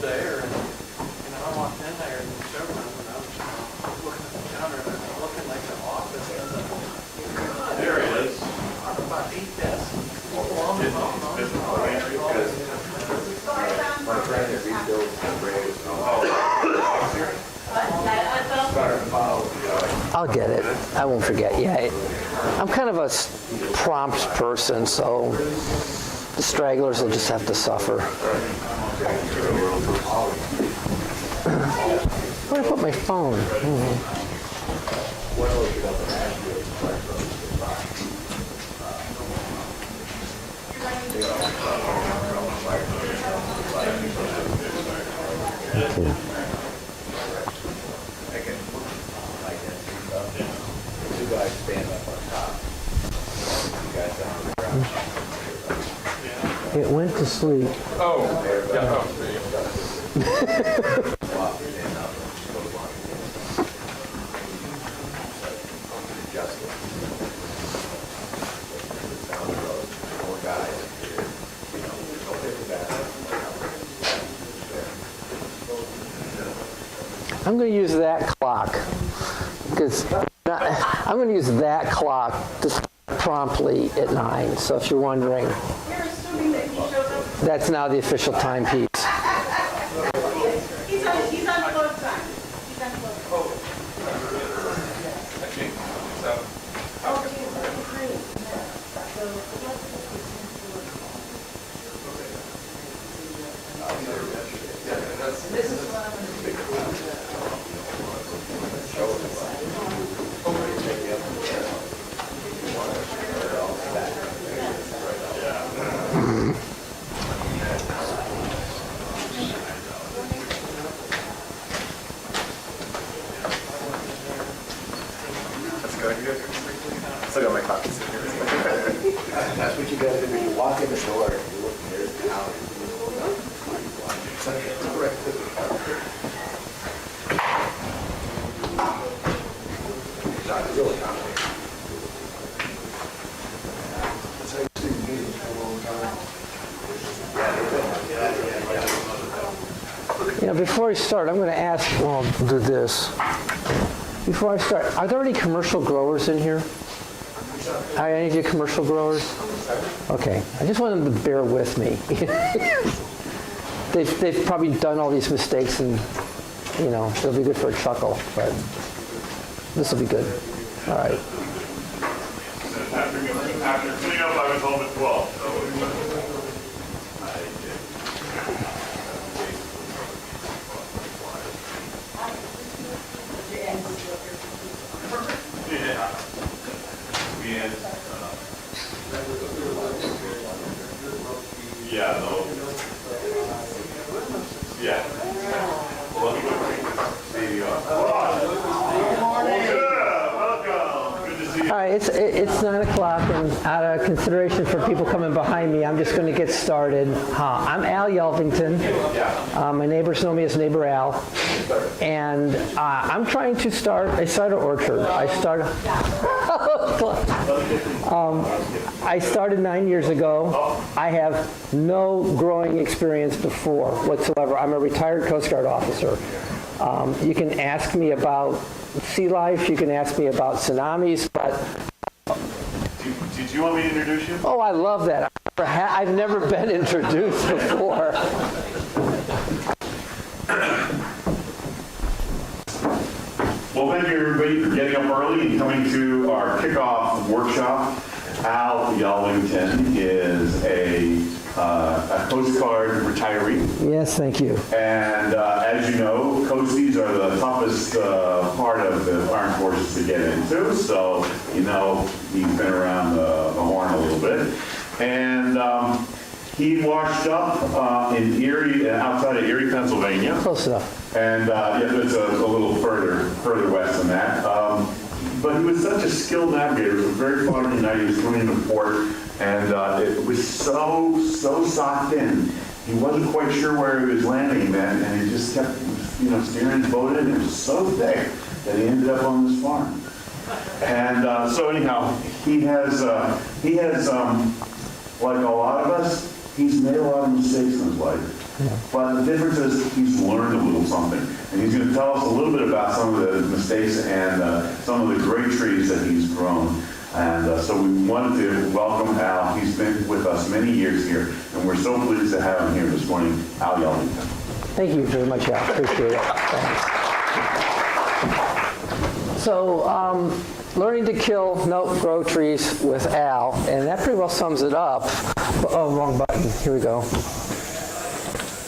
there, and I walked in there and showed them, and I was looking at the counter, and it was looking like an office. And there it is. About 8 desks. My friend that rebuilds the bridge. I'll get it. I won't forget. Yeah, I'm kind of a prompt person, so the stragglers will just have to suffer. Where did I put my phone? It went to sleep. Oh, yeah. I'm going to use that clock because I'm going to use that clock just promptly at 9. So if you're wondering, You're assuming that he showed up. that's now the official timepiece. He's on float time. He's on float time. Oh, geez, that's great. This is what I'm going to do. Still got my copies in here. That's what you gotta do when you walk in the door and you look, there's the alley. Not really complicated. That's how you see meetings for a long time. You know, before I start, I'm going to ask, well, I'll do this. Before I start, are there any commercial growers in here? Are any of you commercial growers? Okay, I just want them to bear with me. They've probably done all these mistakes and, you know, it'll be good for a chuckle, but this will be good. All right. After cleaning up, I was home at 12. So. Yeah. We had, yeah, no. Yeah. Well, maybe good morning. Welcome. Good to see you. All right, it's 9 o'clock, and out of consideration for people coming behind me, I'm just going to get started. I'm Al Yelvington. My neighbors know me as Neighbor Al. And I'm trying to start a cider orchard. I started 9 years ago. I have no growing experience before whatsoever. I'm a retired Coast Guard officer. You can ask me about sea life. You can ask me about tsunamis, but... Did you want me to introduce you? Oh, I love that. I've never been introduced before. Well, thank you everybody for getting up early and coming to our kickoff workshop. Al Yelvington is a Coast Guard retiree. Yes, thank you. And as you know, Coasties are the toughest part of the armed forces to get into. So, you know, he's been around the horn a little bit. And he washed up in Erie, outside of Erie, Pennsylvania. Close enough. And yeah, it's a little further west than that. But he was such a skilled navigator. It was a very foggy night. He was coming into port, and it was so socked in. He wasn't quite sure where he was landing then, and he just kept, you know, steering his boat in. It was so thick that he ended up on this farm. And so anyhow, he has like a lot of us, he's made a lot of mistakes in his life. But the difference is he's learned a little something. And he's going to tell us a little bit about some of the mistakes and some of the great trees that he's grown. And so we wanted to welcome Al. He's been with us many years here, and we're so pleased to have him here this morning. Al Yelvington. Thank you very much, Al. Appreciate it. Thanks. So, learning to kill, no, grow trees with Al, and that pretty well sums it up. Oh, wrong button. Here we go.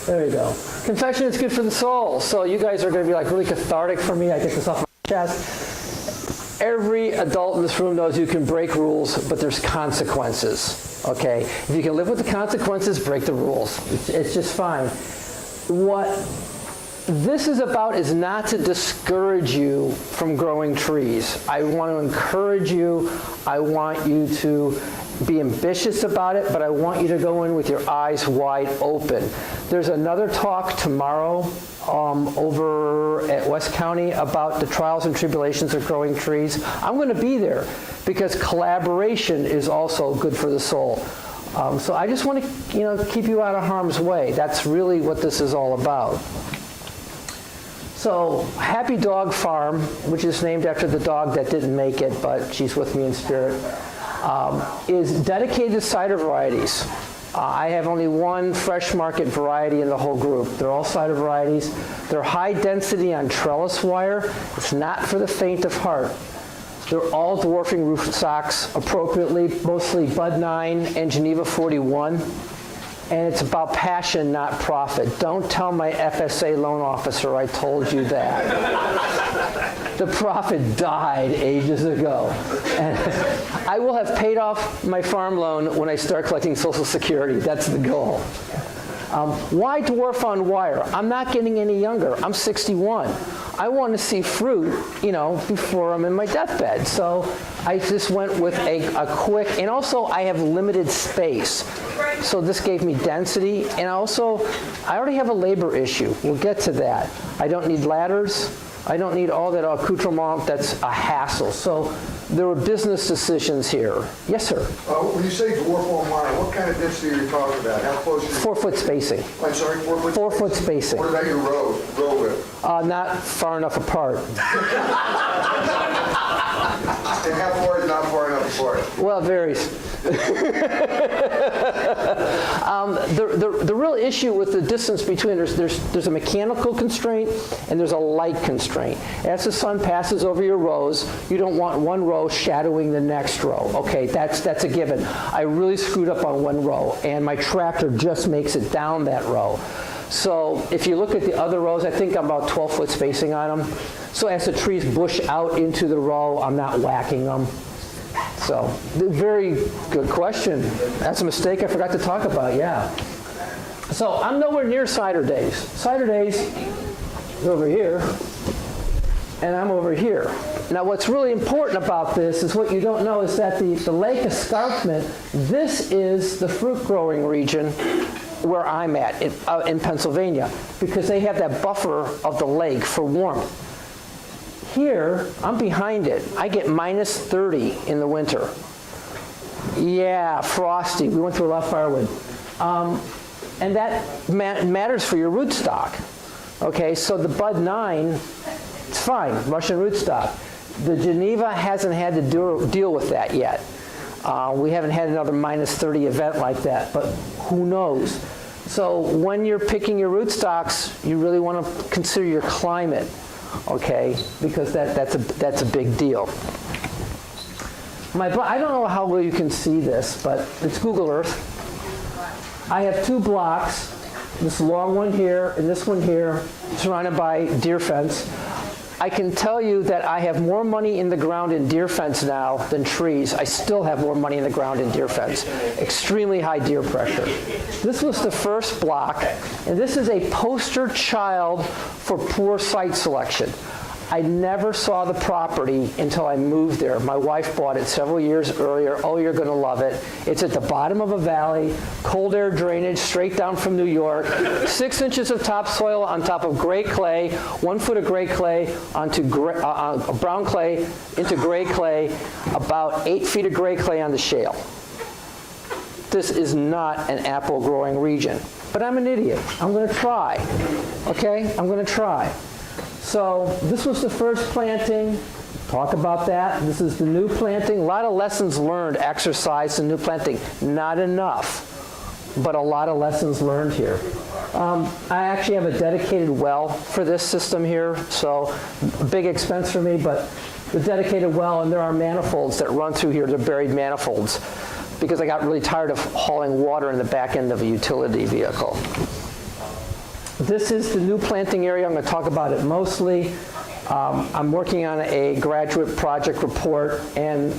There you go. Confession is good for the soul. So you guys are going to be like really cathartic for me. I get this off my chest. Every adult in this room knows you can break rules, but there's consequences. Okay? If you can live with the consequences, break the rules. It's just fine. What this is about is not to discourage you from growing trees. I want to encourage you. I want you to be ambitious about it, but I want you to go in with your eyes wide open. There's another talk tomorrow over at West County about the trials and tribulations of growing trees. I'm going to be there because collaboration is also good for the soul. So I just want to, keep you out of harm's way. That's really what this is all about. So Happy Dog Farm, which is named after the dog that didn't make it, but she's with me in spirit, is dedicated to cider varieties. I have only one fresh market variety in the whole group. They're all cider varieties. They're high density on trellis wire. It's not for the faint of heart. They're all dwarfing rootstocks appropriately, mostly Bud 9 and Geneva 41. And it's about passion, not profit. Don't tell my FSA loan officer I told you that. The profit died ages ago. And I will have paid off my farm loan when I start collecting Social Security. That's the goal. Why dwarf on wire? I'm not getting any younger. I'm 61. I want to see fruit, before I'm in my deathbed. So I just went with a quick, and also I have limited space. So this gave me density, and also I already have a labor issue. We'll get to that. I don't need ladders. I don't need all that accoutrement that's a hassle. So there were business decisions here. Yes, sir? When you say dwarf on wire, what kind of density are you talking about? How close is it? 4 foot spacing. I'm sorry, 4 foot? 4 foot spacing. What about your row width? Not far enough apart. And how far is not far enough apart? Well, it varies. The real issue with the distance between, there's a mechanical constraint and there's a light constraint. As the sun passes over your rows, you don't want one row shadowing the next row. Okay, that's a given. I really screwed up on one row, and my tractor just makes it down that row. So if you look at the other rows, I think I'm about 12 foot spacing on them. So as the trees bush out into the row, I'm not whacking them. So, very good question. That's a mistake I forgot to talk about, yeah. So I'm nowhere near cider days. Cider days is over here, and I'm over here. Now what's really important about this is what you don't know is that the Lake Escarpment, this is the fruit growing region where I'm at in Pennsylvania, because they have that buffer of the lake for warmth. Here, I'm behind it. I get minus 30 in the winter. Yeah, frosty. We went through a lot of firewood. And that matters for your rootstock. Okay, so the Bud 9, it's fine, Russian rootstock. The Geneva hasn't had to deal with that yet. We haven't had another minus 30 event like that, but who knows? So when you're picking your rootstocks, you really want to consider your climate. Okay, because that's a big deal. I don't know how well you can see this, but it's Google Earth. I have 2 blocks, this long one here and this one here, surrounded by deer fence. I can tell you that I have more money in the ground in deer fence now than trees. I still have more money in the ground in deer fence. Extremely high deer pressure. This was the first block, and this is a poster child for poor site selection. I never saw the property until I moved there. My wife bought it several years earlier. Oh, you're going to love it. It's at the bottom of a valley, cold air drainage straight down from New York, 6 inches of topsoil on top of gray clay, 1 foot of gray clay onto brown clay into gray clay, about 8 feet of gray clay on the shale. this is not an apple growing region. But I'm an idiot. I'm going to try. Okay? I'm going to try. So this was the first planting. Talk about that. This is the new planting. A lot of lessons learned, exercise, and new planting. Not enough, but a lot of lessons learned here. I actually have a dedicated well for this system here, so big expense for me, but the dedicated well, and there are manifolds that run through here. They're buried manifolds, because I got really tired of hauling water in the back end of a utility vehicle. This is the new planting area. I'm going to talk about it mostly. I'm working on a graduate project report, and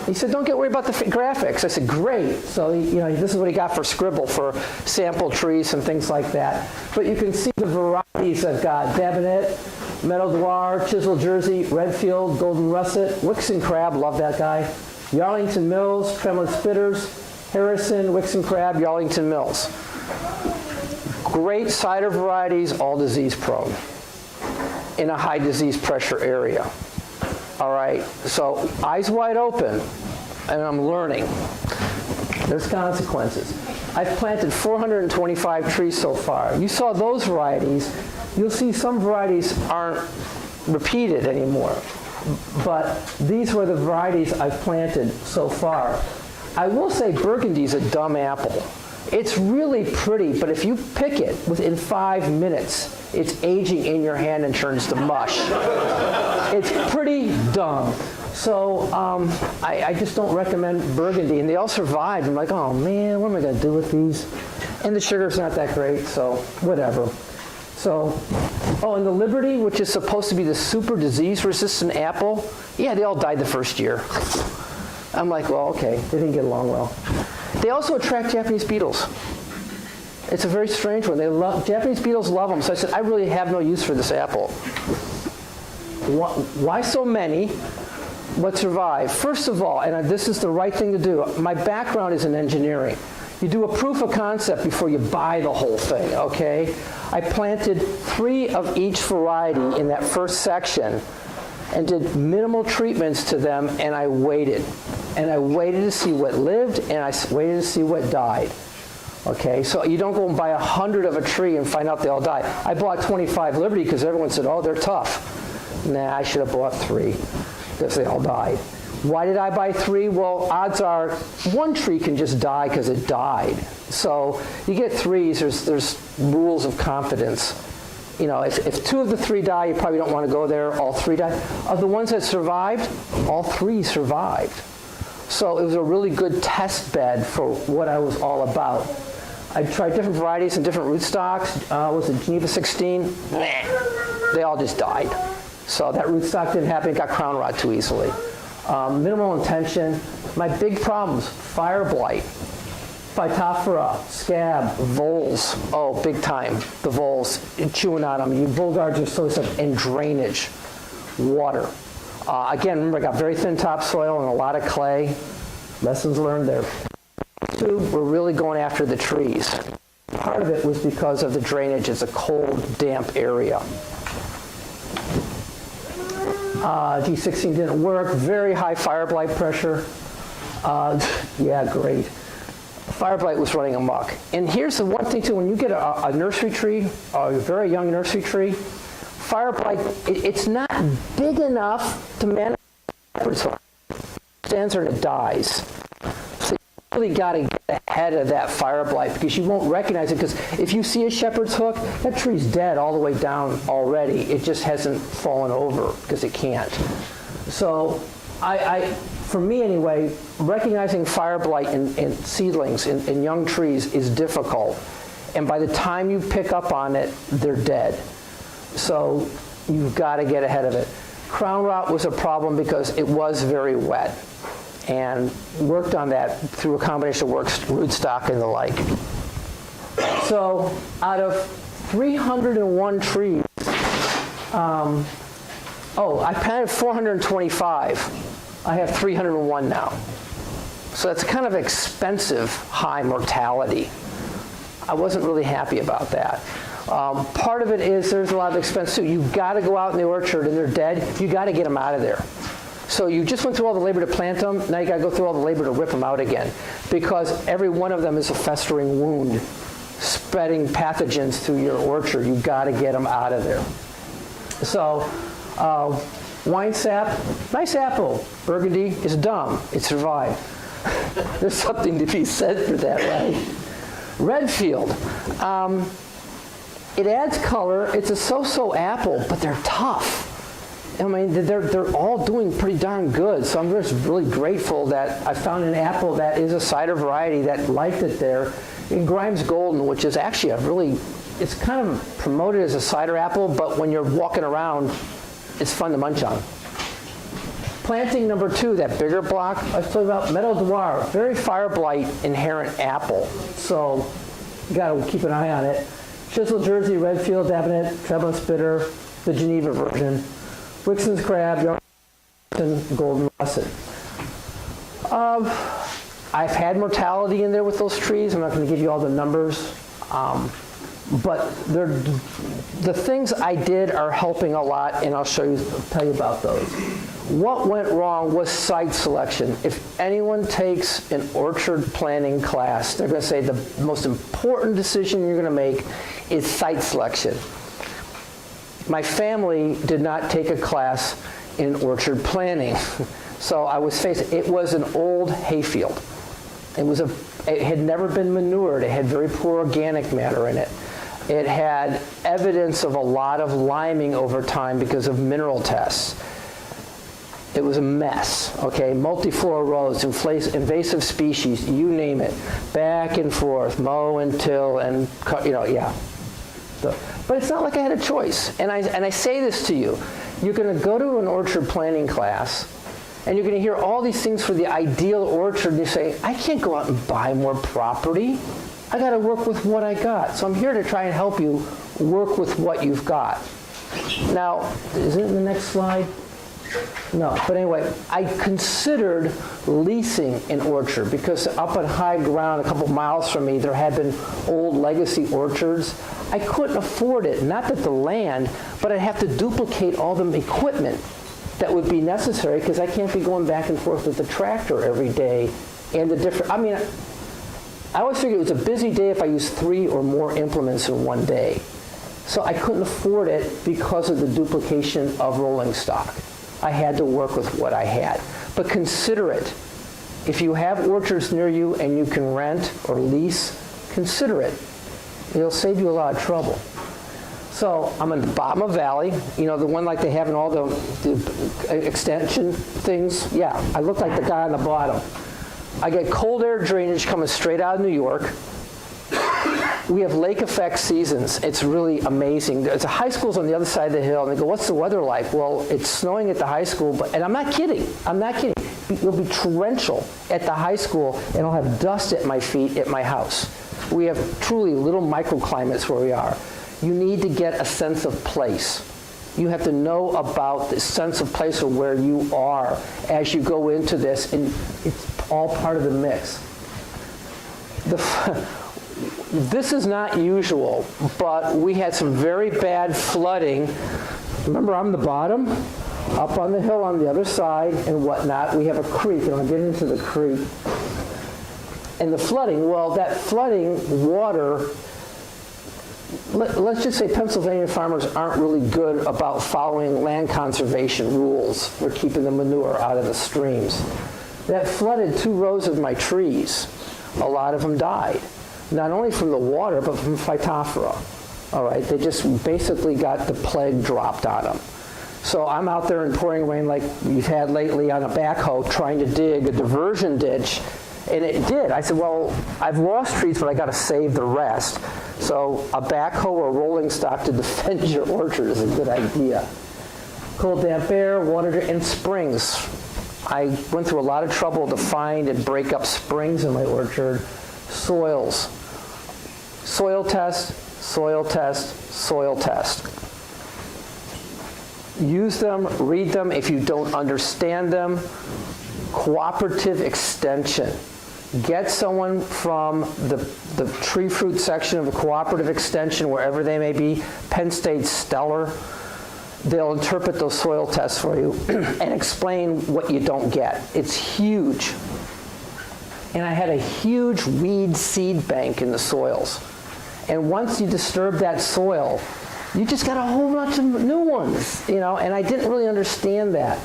he said, don't get worried about the graphics. I said, great. So, this is what he got for Scribble, for sample trees and things like that. But you can see the varieties I've got: Dabinet, Meadow Dwar, Chisel Jersey, Redfield, Golden Russet, Wixon Crab, love that guy, Yarlington Mills, Tremlett Spitters, Harrison, Wixon Crab, Yarlington Mills. Great cider varieties, all disease prone in a high disease pressure area. All right, so eyes wide open, and I'm learning. There's consequences. I've planted 425 trees so far. You saw those varieties. You'll see some varieties aren't repeated anymore, but these were the varieties I've planted so far. I will say Burgundy's a dumb apple. It's really pretty, but if you pick it within 5 minutes, it's aging in your hand and turns to mush. It's pretty dumb. So I just don't recommend Burgundy. And they all survived. I'm like, oh man, what am I going to do with these? And the sugar's not that great, so whatever. So, oh, and the Liberty, which is supposed to be the super disease-resistant apple, yeah, they all died the first year. I'm like, well, okay, they didn't get along well. They also attract Japanese beetles. It's a very strange one. Japanese beetles love them. So I said, I really have no use for this apple. Why so many? What survive? First of all, and this is the right thing to do, my background is in engineering. You do a proof of concept before you buy the whole thing, okay? I planted 3 of each variety in that first section and did minimal treatments to them, and I waited. And I waited to see what lived, and I waited to see what died. Okay, so you don't go and buy 100 of a tree and find out they all die. I bought 25 Liberty because everyone said, oh, they're tough. Nah, I should have bought 3 because they all died. Why did I buy 3? Well, odds are 1 tree can just die because it died. So you get 3s, there's rules of confidence. If 2 of the 3 die, you probably don't want to go there. All 3 die. Of the ones that survived, all 3 survived. So it was a really good test bed for what I was all about. I tried different varieties and different rootstocks. Was it Geneva 16? Nah, they all just died. So that rootstock didn't happen. It got crown rot too easily. Minimal intention. My big problems: fire blight, Phytophthora, scab, voles. Oh, big time. The voles, chewing on them. You vogards are so stuff, and drainage, water. Again, remember, I got very thin topsoil and a lot of clay. Lessons learned there. 2, we're really going after the trees. Part of it was because of the drainage. It's a cold, damp area. G16 didn't work. Very high fire blight pressure. Yeah, great. Fire blight was running amok. And here's the one thing, too. When you get a nursery tree, a very young nursery tree, fire blight, it's not big enough to manage shepherd's hook. It stands there and it dies. So you really got to get ahead of that fire blight because you won't recognize it, because if you see a shepherd's hook, that tree's dead all the way down already. It just hasn't fallen over because it can't. So for me anyway, recognizing fire blight in seedlings, in young trees, is difficult. And by the time you pick up on it, they're dead. So you've got to get ahead of it. Crown rot was a problem because it was very wet, and worked on that through a combination of rootstock and the like. So out of 301 trees, I planted 425. I have 301 now. So that's kind of expensive high mortality. I wasn't really happy about that. Part of it is there's a lot of expense too. You've got to go out in the orchard and they're dead. You got to get them out of there. So you just went through all the labor to plant them. Now you got to go through all the labor to rip them out again. because every one of them is a festering wound, spreading pathogens through your orchard. You've got to get them out of there. So, wine sap, nice apple. Burgundy is dumb. It survived. There's something to be said for that, right? Redfield. It adds color. It's a so-so apple, but they're tough. I mean, they're all doing pretty darn good. So I'm just really grateful that I found an apple that is a cider variety that liked it there. In Grimes Golden, which is actually a really, it's kind of promoted as a cider apple, but when you're walking around, it's fun to munch on. Planting number 2, that bigger block, I told about Meadow Dwar, very fire blight inherent apple. So you got to keep an eye on it. Chisel Jersey, Redfield, Dabinet, Treblin's Bitter, the Geneva version. Wixon's Crab, Young Golden Russet. I've had mortality in there with those trees. I'm not going to give you all the numbers. But the things I did are helping a lot, and I'll tell you about those. What went wrong was site selection. If anyone takes an orchard planning class, they're going to say the most important decision you're going to make is site selection. My family did not take a class in orchard planning. So I was faced, it was an old hayfield. It had never been manured. It had very poor organic matter in it. It had evidence of a lot of liming over time because of mineral tests. It was a mess, okay? Multiflora rows, invasive species, you name it. Back and forth, mow and till, and, yeah. But it's not like I had a choice. And I say this to you. You're going to go to an orchard planning class, and you're going to hear all these things for the ideal orchard, and you say, I can't go out and buy more property. I got to work with what I got. So I'm here to try and help you work with what you've got. Now, is it in the next slide? No, but anyway, I considered leasing an orchard because up on high ground a couple miles from me, there had been old legacy orchards. I couldn't afford it, not that the land, but I'd have to duplicate all the equipment that would be necessary because I can't be going back and forth with the tractor every day and the different, I always figured it was a busy day if I used 3 or more implements in one day. So I couldn't afford it because of the duplication of rolling stock. I had to work with what I had. But consider it. If you have orchards near you and you can rent or lease, consider it. It'll save you a lot of trouble. So I'm in the bottom of Valley, the one like they have in all the extension things. Yeah, I look like the guy on the bottom. I get cold air drainage coming straight out of New York. We have lake effect seasons. It's really amazing. The high school's on the other side of the hill, and they go, what's the weather like? Well, it's snowing at the high school, and I'm not kidding. It'll be torrential at the high school, and I'll have dust at my feet at my house. We have truly little microclimates where we are. You need to get a sense of place. You have to know about the sense of place of where you are as you go into this, and it's all part of the mix. This is not usual, but we had some very bad flooding. Remember, I'm the bottom, up on the hill on the other side and whatnot. We have a creek, and I'll get into the creek. And the flooding, well, that flooding water, let's just say Pennsylvania farmers aren't really good about following land conservation rules for keeping the manure out of the streams. That flooded 2 rows of my trees. A lot of them died. Not only from the water, but from Phytophthora. All right, they just basically got the plague dropped on them. So I'm out there in pouring rain like we've had lately on a backhoe trying to dig a diversion ditch, and it did. I said, well, I've lost trees, but I got to save the rest. So a backhoe or rolling stock to defend your orchard is a good idea. Cold, damp air, water, and springs. I went through a lot of trouble to find and break up springs in my orchard. Soils. Soil test, soil test, soil test. Use them, read them if you don't understand them. Cooperative extension. Get someone from the tree fruit section of a cooperative extension, wherever they may be, Penn State, Stellar. They'll interpret those soil tests for you and explain what you don't get. It's huge. and I had a huge weed seed bank in the soils. And once you disturb that soil, you just got a whole bunch of new ones, and I didn't really understand that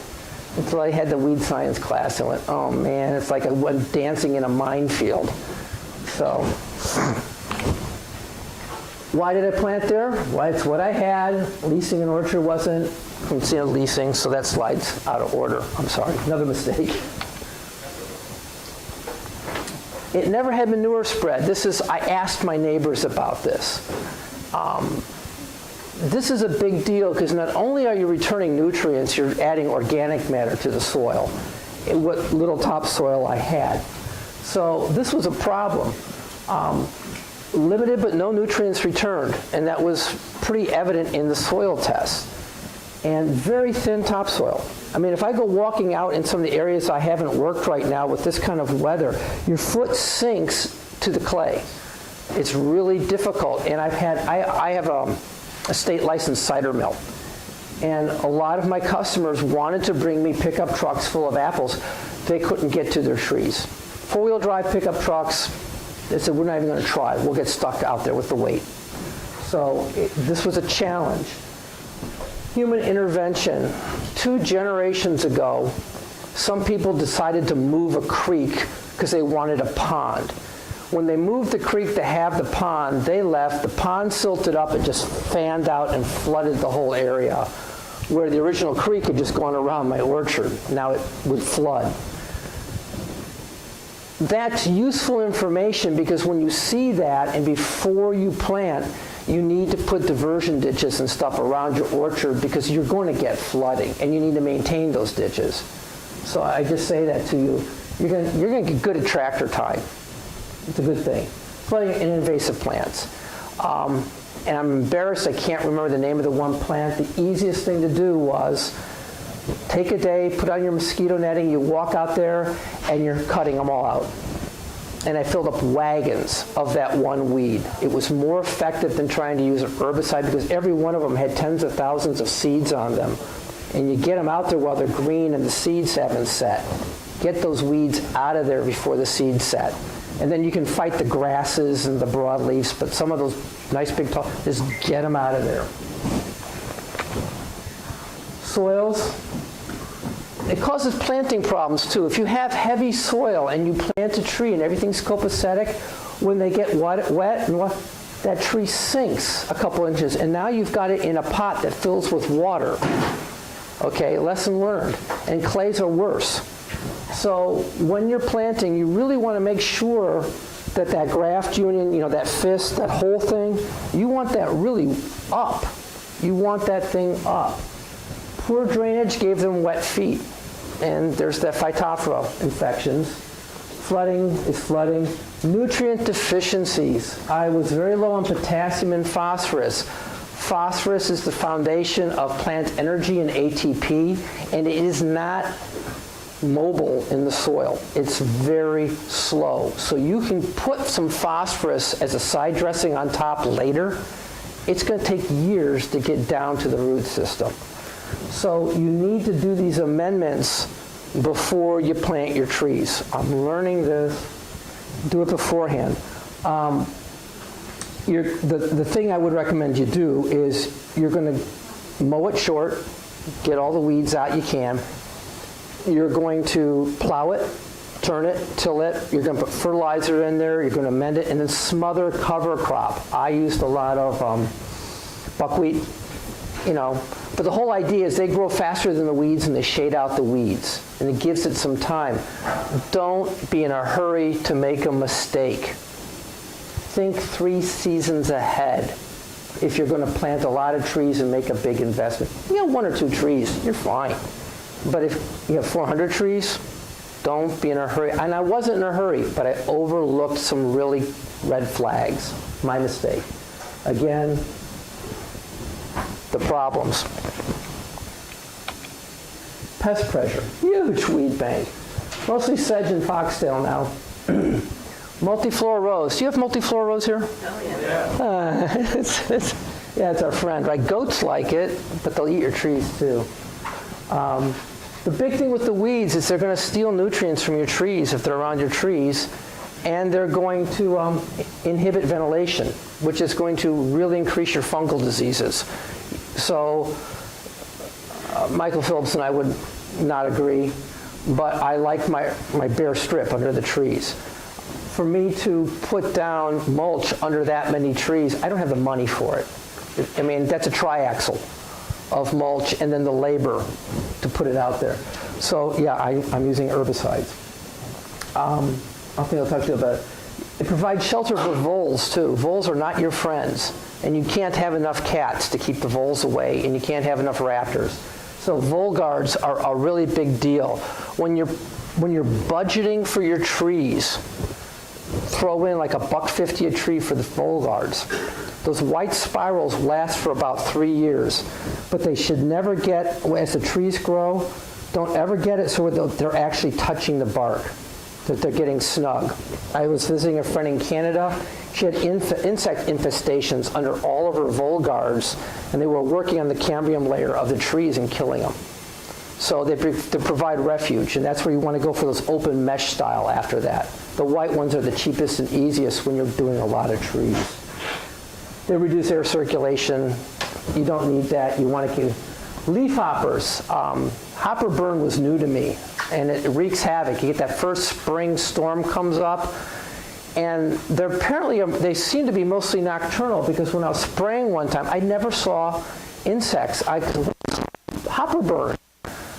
until I had the weed science class. I went, oh man, it's like I'm dancing in a minefield. So, why did I plant there? Well, it's what I had. Leasing an orchard wasn't from leasing, so that slide's out of order. I'm sorry, another mistake. It never had manure spread. I asked my neighbors about this. This is a big deal because not only are you returning nutrients, you're adding organic matter to the soil, what little topsoil I had. So this was a problem. Limited but no nutrients returned, and that was pretty evident in the soil tests. And very thin topsoil. I mean, if I go walking out in some of the areas I haven't worked right now with this kind of weather, your foot sinks to the clay. It's really difficult. And I have a state licensed cider mill. And a lot of my customers wanted to bring me pickup trucks full of apples. They couldn't get to their trees. Four-wheel drive pickup trucks, they said, we're not even going to try. We'll get stuck out there with the weight. So this was a challenge. Human intervention. 2 generations ago, some people decided to move a creek because they wanted a pond. When they moved the creek to have the pond, they left. The pond silted up. It just fanned out and flooded the whole area, where the original creek had just gone around my orchard. Now it would flood. That's useful information because when you see that and before you plant, you need to put diversion ditches and stuff around your orchard because you're going to get flooding and you need to maintain those ditches. So I just say that to you. You're going to get good at tractor time. It's a good thing. Flooding and invasive plants. And I'm embarrassed I can't remember the name of the one plant. The easiest thing to do was take a day, put on your mosquito netting, you walk out there, and you're cutting them all out. And I filled up wagons of that one weed. It was more effective than trying to use an herbicide because every one of them had tens of thousands of seeds on them. And you get them out there while they're green and the seeds haven't set. Get those weeds out of there before the seeds set. And then you can fight the grasses and the broadleafs, but some of those nice big tall, just get them out of there. Soils. It causes planting problems too. If you have heavy soil and you plant a tree and everything's copacetic, when they get wet, that tree sinks a couple inches, and now you've got it in a pot that fills with water. Okay, lesson learned. And clays are worse. So when you're planting, you really want to make sure that that graft union, that fist, that whole thing, you want that really up. You want that thing up. Poor drainage gave them wet feet. And there's that Phytophthora infections. Flooding is flooding. Nutrient deficiencies. I was very low on potassium and phosphorus. Phosphorus is the foundation of plant energy and ATP, and it is not mobile in the soil. It's very slow. So you can put some phosphorus as a side dressing on top later. It's going to take years to get down to the root system. So you need to do these amendments before you plant your trees. I'm learning this. Do it beforehand. The thing I would recommend you do is you're going to mow it short, get all the weeds out you can. You're going to plow it, turn it, till it. You're going to put fertilizer in there. You're going to amend it, and then smother cover crop. I used a lot of buckwheat, But the whole idea is they grow faster than the weeds and they shade out the weeds. And it gives it some time. Don't be in a hurry to make a mistake. Think 3 seasons ahead. If you're going to plant a lot of trees and make a big investment. 1 or 2 trees, you're fine. But if you have 400 trees, don't be in a hurry. And I wasn't in a hurry, but I overlooked some really red flags. My mistake. Again, the problems. Pest pressure, huge weed bank. Mostly sedge and foxtail now. Multiflora rose. Do you have multiflora rose here? Oh, yeah. It's our friend, right? Goats like it, but they'll eat your trees too. The big thing with the weeds is they're going to steal nutrients from your trees if they're around your trees, and they're going to inhibit ventilation, which is going to really increase your fungal diseases. So Michael Phillips and I would not agree, but I like my bare strip under the trees. For me to put down mulch under that many trees, I don't have the money for it. I mean, that's a triaxle of mulch and then the labor to put it out there. So yeah, I'm using herbicides. I think I'll talk to you about it. It provides shelter for voles too. Voles are not your friends, and you can't have enough cats to keep the voles away, and you can't have enough raptors. So vole guards are a really big deal. When you're budgeting for your trees, throw in like $1.50 a tree for the vole guards. Those white spirals last for about 3 years, but they should never get, as the trees grow, don't ever get it so they're actually touching the bark, that they're getting snug. I was visiting a friend in Canada. She had insect infestations under all of her vole guards, and they were working on the cambium layer of the trees and killing them. So they provide refuge, and that's where you want to go for those open mesh style after that. The white ones are the cheapest and easiest when you're doing a lot of trees. They reduce air circulation. You don't need that. You want to keep leaf hoppers. Hopper burn was new to me, and it wreaks havoc. You get that first spring storm comes up, and they're apparently, they seem to be mostly nocturnal, because when I was spraying one time, I never saw insects. Hopper burn.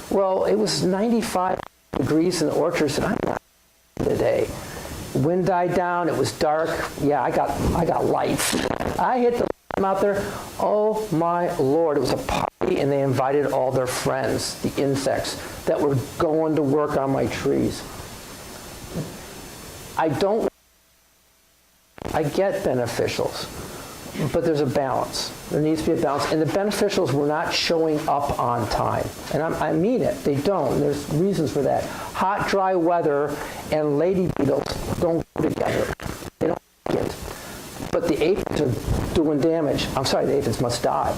Well, it was 95 degrees in the orchards, and I'm not today. Wind died down. It was dark. Yeah, I got lights. I hit the light out there. Oh my Lord! It was a party, and they invited all their friends, the insects that were going to work on my trees. I get beneficials, but there's a balance. There needs to be a balance, and the beneficials were not showing up on time. And I mean it, they don't. There's reasons for that. Hot, dry weather and lady beetles don't go together. They don't like it. But the aphids are doing damage. I'm sorry, the aphids must die.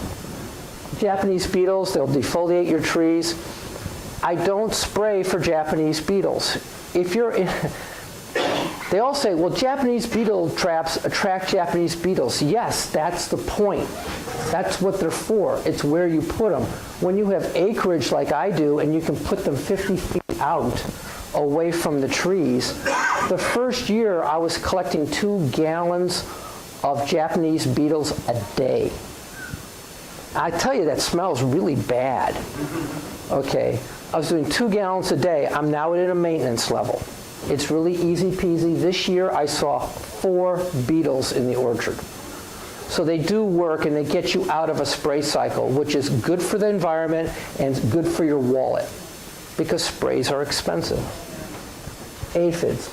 Japanese beetles, they'll defoliate your trees. I don't spray for Japanese beetles. If you're in, they all say, well, Japanese beetle traps attract Japanese beetles. Yes, that's the point. That's what they're for. It's where you put them. When you have acreage like I do, and you can put them 50 feet out away from the trees, the first year I was collecting 2 gallons of Japanese beetles a day. I tell you, that smells really bad. Okay, I was doing 2 gallons a day. I'm now at a maintenance level. It's really easy peasy. This year I saw 4 beetles in the orchard. So they do work, and they get you out of a spray cycle, which is good for the environment and good for your wallet, because sprays are expensive. Aphids.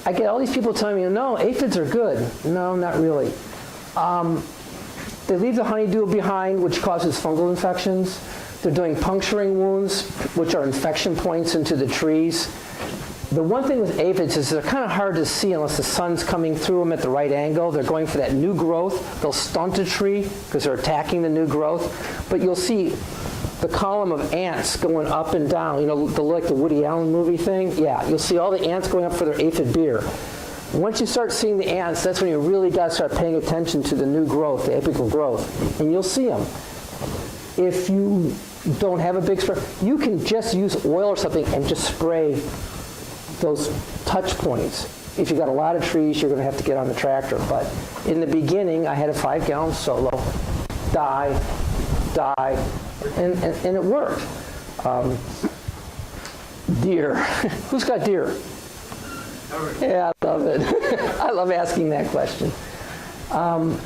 I get all these people telling me, no, aphids are good. No, not really. They leave the honeydew behind, which causes fungal infections. They're doing puncturing wounds, which are infection points into the trees. The one thing with aphids is they're kind of hard to see unless the sun's coming through them at the right angle. They're going for that new growth. They'll stunt a tree because they're attacking the new growth. But you'll see the column of ants going up and down. You know, like the Woody Allen movie thing? Yeah, you'll see all the ants going up for their aphid beer. Once you start seeing the ants, that's when you really got to start paying attention to the new growth, the apical growth. And you'll see them. If you don't have a big spray, you can just use oil or something and just spray those touch points. If you've got a lot of trees, you're going to have to get on the tractor. But in the beginning, I had a 5-gallon solo, die, and it worked. Deer. Who's got deer? Yeah, I love it. I love asking that question. I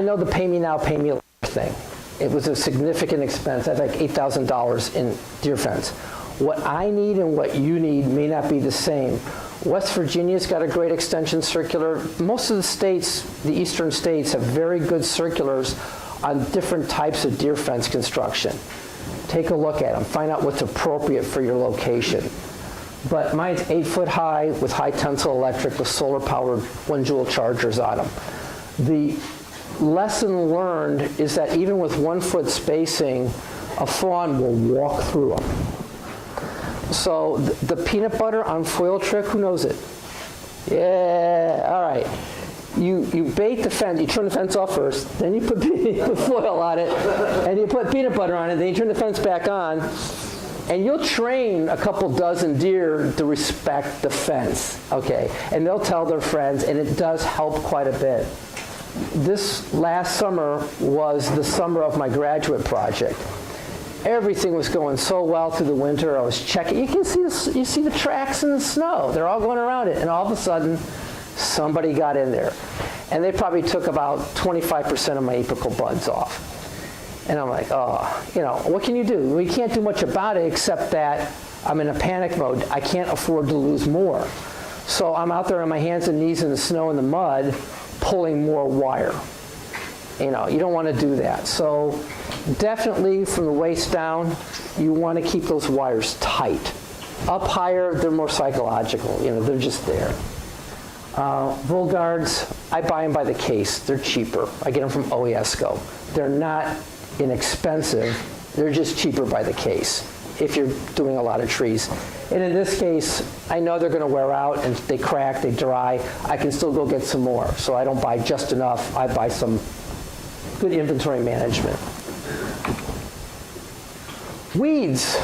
know the pay me now, pay me later thing. It was a significant expense. I had like $8,000 in deer fence. What I need and what you need may not be the same. West Virginia's got a great extension circular. Most of the states, the eastern states, have very good circulars on different types of deer fence construction. Take a look at them. Find out what's appropriate for your location. But mine's 8 foot high with high tensile electric with solar powered 1-joule chargers on them. The lesson learned is that even with 1 foot spacing a fawn will walk through them. So the peanut butter on foil trick, who knows it? Yeah, all right. You bait the fence, you turn the fence off first, then you put foil on it, and you put peanut butter on it, then you turn the fence back on, and you'll train a couple dozen deer to respect the fence, okay? And they'll tell their friends, and it does help quite a bit. This last summer was the summer of my graduate project. Everything was going so well through the winter. I was checking. You see the tracks in the snow. They're all going around it, and all of a sudden, somebody got in there, and they probably took about 25% of my apical buds off. And I'm like, oh, what can you do? Well, you can't do much about it except that I'm in a panic mode. I can't afford to lose more. So I'm out there on my hands and knees in the snow and the mud, pulling more wire. You don't want to do that. So definitely from the waist down, you want to keep those wires tight. Up higher, they're more psychological. They're just there. Bull guards, I buy them by the case. They're cheaper. I get them from OESCO. They're not inexpensive. They're just cheaper by the case if you're doing a lot of trees. And in this case, I know they're going to wear out, and they crack, they dry. I can still go get some more. So I don't buy just enough. I buy some good inventory management. Weeds.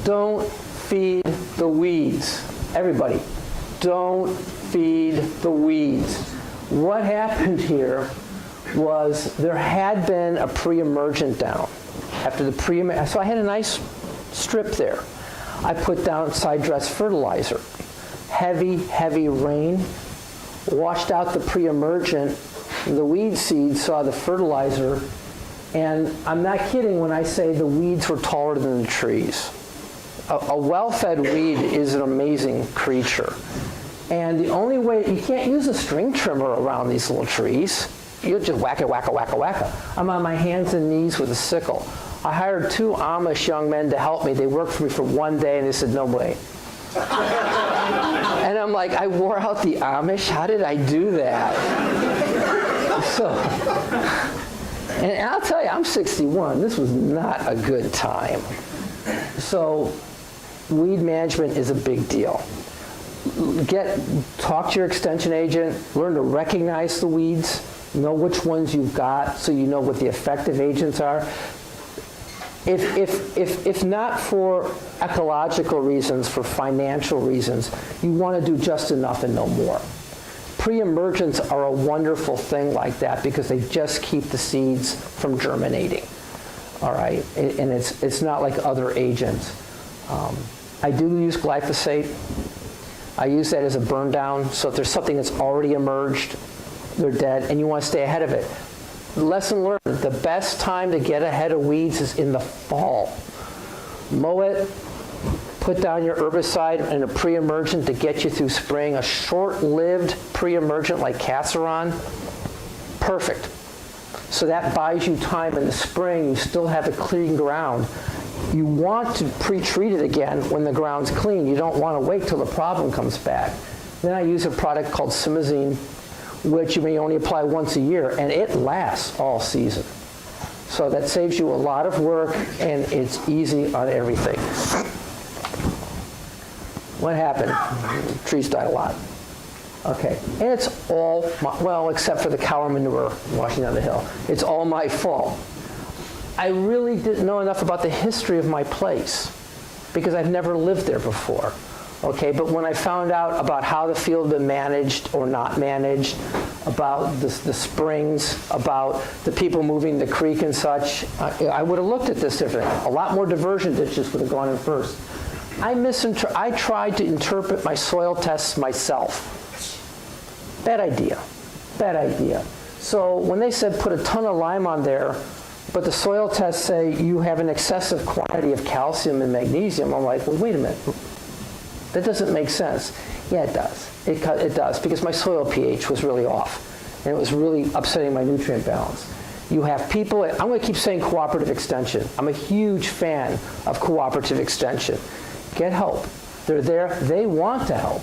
Don't feed the weeds. Everybody, don't feed the weeds. What happened here was there had been a pre-emergent down. After the so I had a nice strip there. I put down side dress fertilizer. Heavy rain washed out the pre-emergent. The weed seed saw the fertilizer, and I'm not kidding when I say the weeds were taller than the trees. A well-fed weed is an amazing creature. And the only way, you can't use a string trimmer around these little trees. You'll just whack it. I'm on my hands and knees with a sickle. I hired 2 Amish young men to help me. They worked for me for one day, and they said, no way. And I'm like, I wore out the Amish? How did I do that? And I'll tell you, I'm 61. This was not a good time. So weed management is a big deal. Talk to your extension agent, learn to recognize the weeds, know which ones you've got so you know what the effective agents are. If not for ecological reasons, for financial reasons, you want to do just enough and no more. Pre-emergents are a wonderful thing like that because they just keep the seeds from germinating. All right, and it's not like other agents. I do use glyphosate. I use that as a burn down. So if there's something that's already emerged, they're dead, and you want to stay ahead of it. Lesson learned, the best time to get ahead of weeds is in the fall. Mow it, put down your herbicide and a pre-emergent to get you through spring. A short-lived pre-emergent like Casseron, perfect. So that buys you time in the spring. You still have a clean ground. You want to pre-treat it again when the ground's clean. You don't want to wait till the problem comes back. Then I use a product called Tsunamis, which you may only apply once a year, and it lasts all season. So that saves you a lot of work, and it's easy on everything. What happened? Trees died a lot. Okay, and it's all, well, except for the cow manure washing down the hill. It's all my fault. I really didn't know enough about the history of my place because I've never lived there before. Okay, but when I found out about how the field had been managed or not managed, about the springs, about the people moving the creek and such, I would have looked at this differently. A lot more diversion ditches would have gone in first. I tried to interpret my soil tests myself. Bad idea. So when they said put a ton of lime on there, but the soil tests say you have an excessive quantity of calcium and magnesium, I'm like, well, wait a minute. That doesn't make sense. Yeah, it does. It does, because my soil pH was really off, and it was really upsetting my nutrient balance. You have people, I'm going to keep saying cooperative extension. I'm a huge fan of cooperative extension. Get help. They're there. They want to help.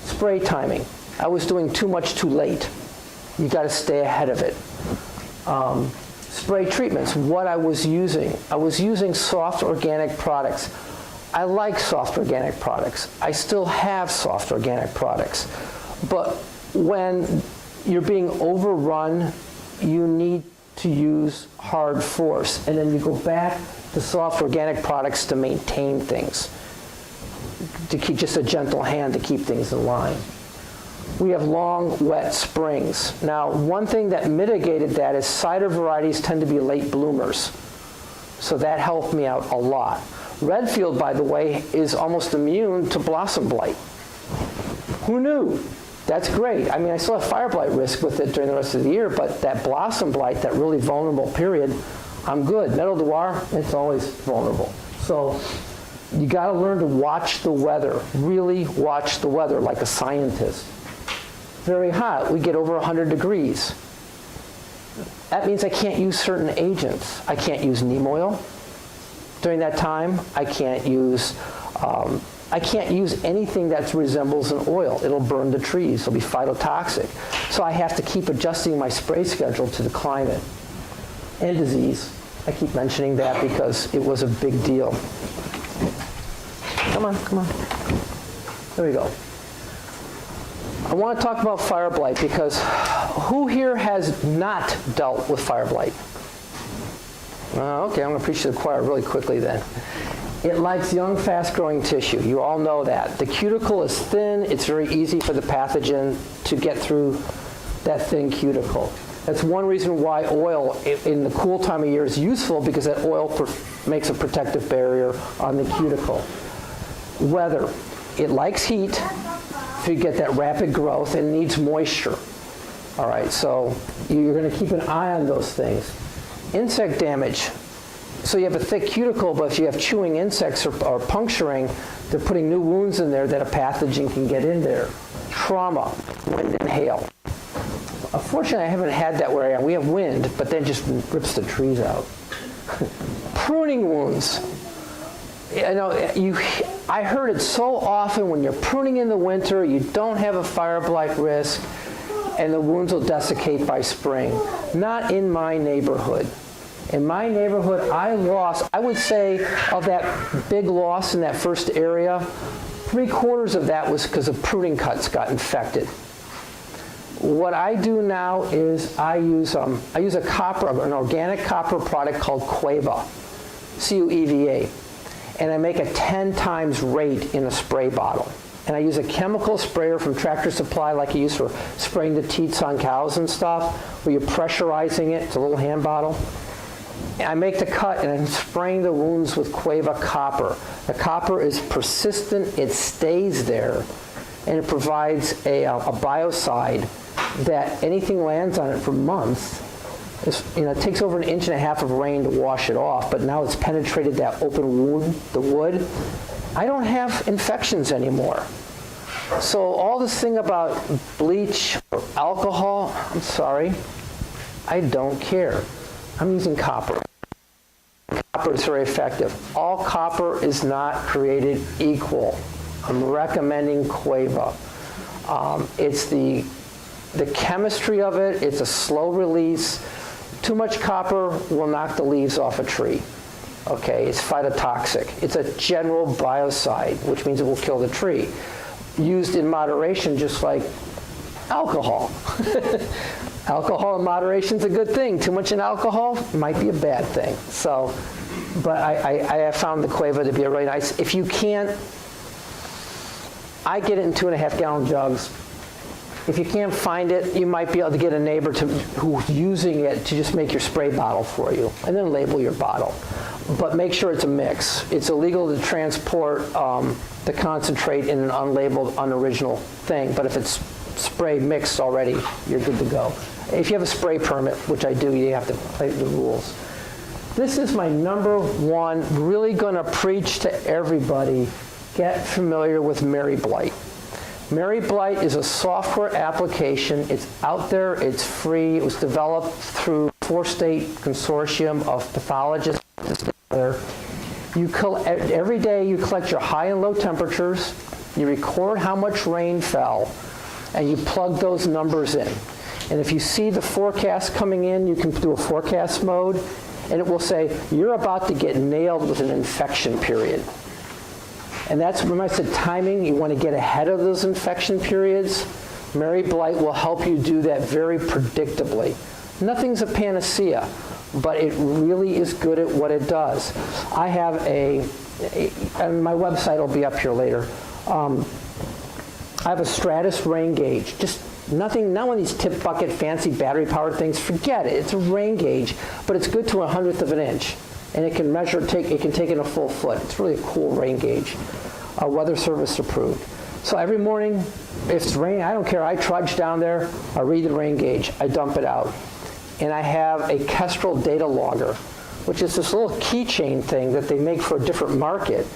Spray timing. I was doing too much too late. You got to stay ahead of it. Spray treatments, what I was using. I was using soft organic products. I like soft organic products. I still have soft organic products. But when you're being overrun, you need to use hard force. And then you go back to soft organic products to maintain things, to keep just a gentle hand to keep things in line. We have long, wet springs. Now, one thing that mitigated that is cider varieties tend to be late bloomers. So that helped me out a lot. Redfield, by the way, is almost immune to blossom blight. Who knew? That's great. I mean, I still have fire blight risk with it during the rest of the year, but that blossom blight, that really vulnerable period, I'm good. Meadow Dwar, it's always vulnerable. So you got to learn to watch the weather, really watch the weather like a scientist. Very hot, we get over 100 degrees. That means I can't use certain agents. I can't use neem oil during that time. I can't use anything that resembles an oil. It'll burn the trees. It'll be phytotoxic. So I have to keep adjusting my spray schedule to the climate and disease. I keep mentioning that because it was a big deal. Come on, come on. There we go. I want to talk about fire blight because who here has not dealt with fire blight? Okay, I'm going to preach to the choir really quickly then. It likes young, fast-growing tissue. You all know that. The cuticle is thin. It's very easy for the pathogen to get through that thin cuticle. That's one reason why oil in the cool time of year is useful, because that oil makes a protective barrier on the cuticle. Weather. It likes heat. So you get that rapid growth and needs moisture. All right, so you're going to keep an eye on those things. Insect damage. So you have a thick cuticle, but if you have chewing insects or puncturing, they're putting new wounds in there that a pathogen can get in there. Trauma, wind and hail. Unfortunately, I haven't had that where I am. We have wind, but then just rips the trees out. Pruning wounds. You know, I heard it so often when you're pruning in the winter, you don't have a fire blight risk, and the wounds will desiccate by spring. Not in my neighborhood. In my neighborhood, I would say of that big loss in that first area, 3/4 of that was because of pruning cuts got infected. What I do now is I use an organic copper product called Cueva, C-U-E-V-A. And I make a 10 times rate in a spray bottle. And I use a chemical sprayer from Tractor Supply like you use for spraying the teats on cows and stuff, where you're pressurizing it. It's a little hand bottle. And I make the cut and I'm spraying the wounds with Cueva copper. The copper is persistent, it stays there, and it provides a biocide that anything lands on it for months. It takes over 1.5 inches of rain to wash it off, but now it's penetrated that open wound, the wood. I don't have infections anymore. So all this thing about bleach or alcohol, I'm sorry, I don't care. I'm using copper. Copper is very effective. All copper is not created equal. I'm recommending Cueva. It's the chemistry of it, it's a slow release. Too much copper will knock the leaves off a tree. Okay, it's phytotoxic. It's a general biocide, which means it will kill the tree. Used in moderation, just like alcohol. Alcohol in moderation is a good thing. Too much in alcohol might be a bad thing. So, but I have found the Cueva to be a really nice. If you can't, I get it in 2.5-gallon jugs. If you can't find it, you might be able to get a neighbor who's using it to just make your spray bottle for you, and then label your bottle. But make sure it's a mix. It's illegal to transport the concentrate in an unlabeled, unoriginal thing, but if it's spray mixed already, you're good to go. If you have a spray permit, which I do, you have to play the rules. This is my number one, really going to preach to everybody. Get familiar with Mary Blight. Mary Blight is a software application. It's out there. It's free. It was developed through a 4-state consortium of pathologists. Every day you collect your high and low temperatures. You record how much rain fell, and you plug those numbers in. And if you see the forecast coming in, you can do a forecast mode, and it will say, you're about to get nailed with an infection period. And that's, remember I said timing, you want to get ahead of those infection periods. Mary Blight will help you do that very predictably. Nothing's a panacea, but it really is good at what it does. I have and my website will be up here later. I have a Stratus rain gauge, just nothing, not one of these tip bucket fancy battery powered things, forget it. It's a rain gauge, but it's good to 1/100th of an inch. And it can measure, it can take in a full foot. It's really a cool rain gauge, Weather Service approved. So every morning, if it's raining, I don't care, I trudge down there, I read the rain gauge, I dump it out. And I have a Kestrel data logger, which is this little keychain thing that they make for a different market.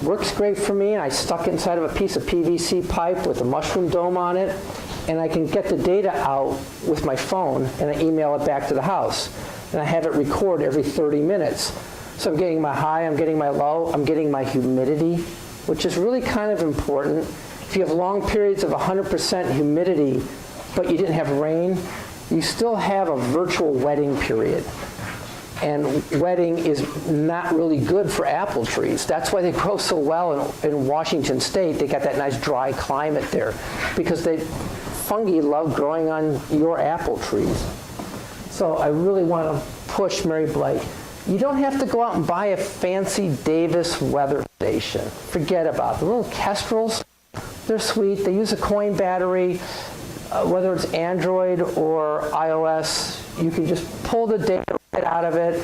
Works great for me, and I stuck inside of a piece of PVC pipe with a mushroom dome on it, and I can get the data out with my phone, and I email it back to the house. And I have it record every 30 minutes. So I'm getting my high, I'm getting my low, I'm getting my humidity, which is really kind of important. If you have long periods of 100% humidity, but you didn't have rain, you still have a virtual wetting period. And wetting is not really good for apple trees. That's why they grow so well in Washington State. They got that nice dry climate there, because fungi love growing on your apple trees. So I really want to push Mary Blight. You don't have to go out and buy a fancy Davis weather station. Forget about it. The little Kestrels, they're sweet. They use a coin battery. Whether it's Android or iOS, you can just pull the data right out of it,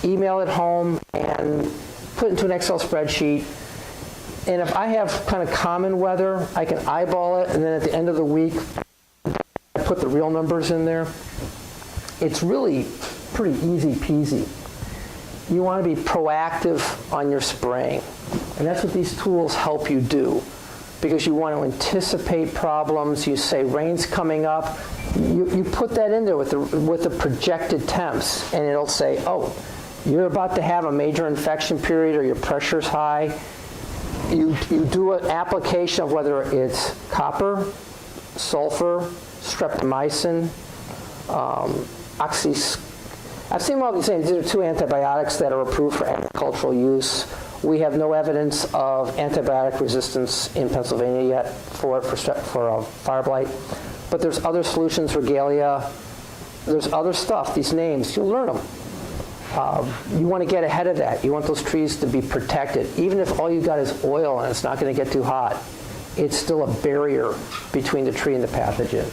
email it home, and put it into an Excel spreadsheet. And if I have kind of common weather, I can eyeball it, and then at the end of the week, I put the real numbers in there. It's really pretty easy peasy. You want to be proactive on your spraying. And that's what these tools help you do, because you want to anticipate problems. You say rain's coming up. You put that in there with the projected temps, and it'll say, oh, you're about to have a major infection period, or your pressure's high. You do an application of whether it's copper, sulfur, streptomycin, I've seen all these things. These are 2 antibiotics that are approved for agricultural use. We have no evidence of antibiotic resistance in Pennsylvania yet for fire blight. But there's other solutions, regalia. There's other stuff, these names. You'll learn them. You want to get ahead of that. You want those trees to be protected. Even if all you got is oil and it's not going to get too hot, it's still a barrier between the tree and the pathogen.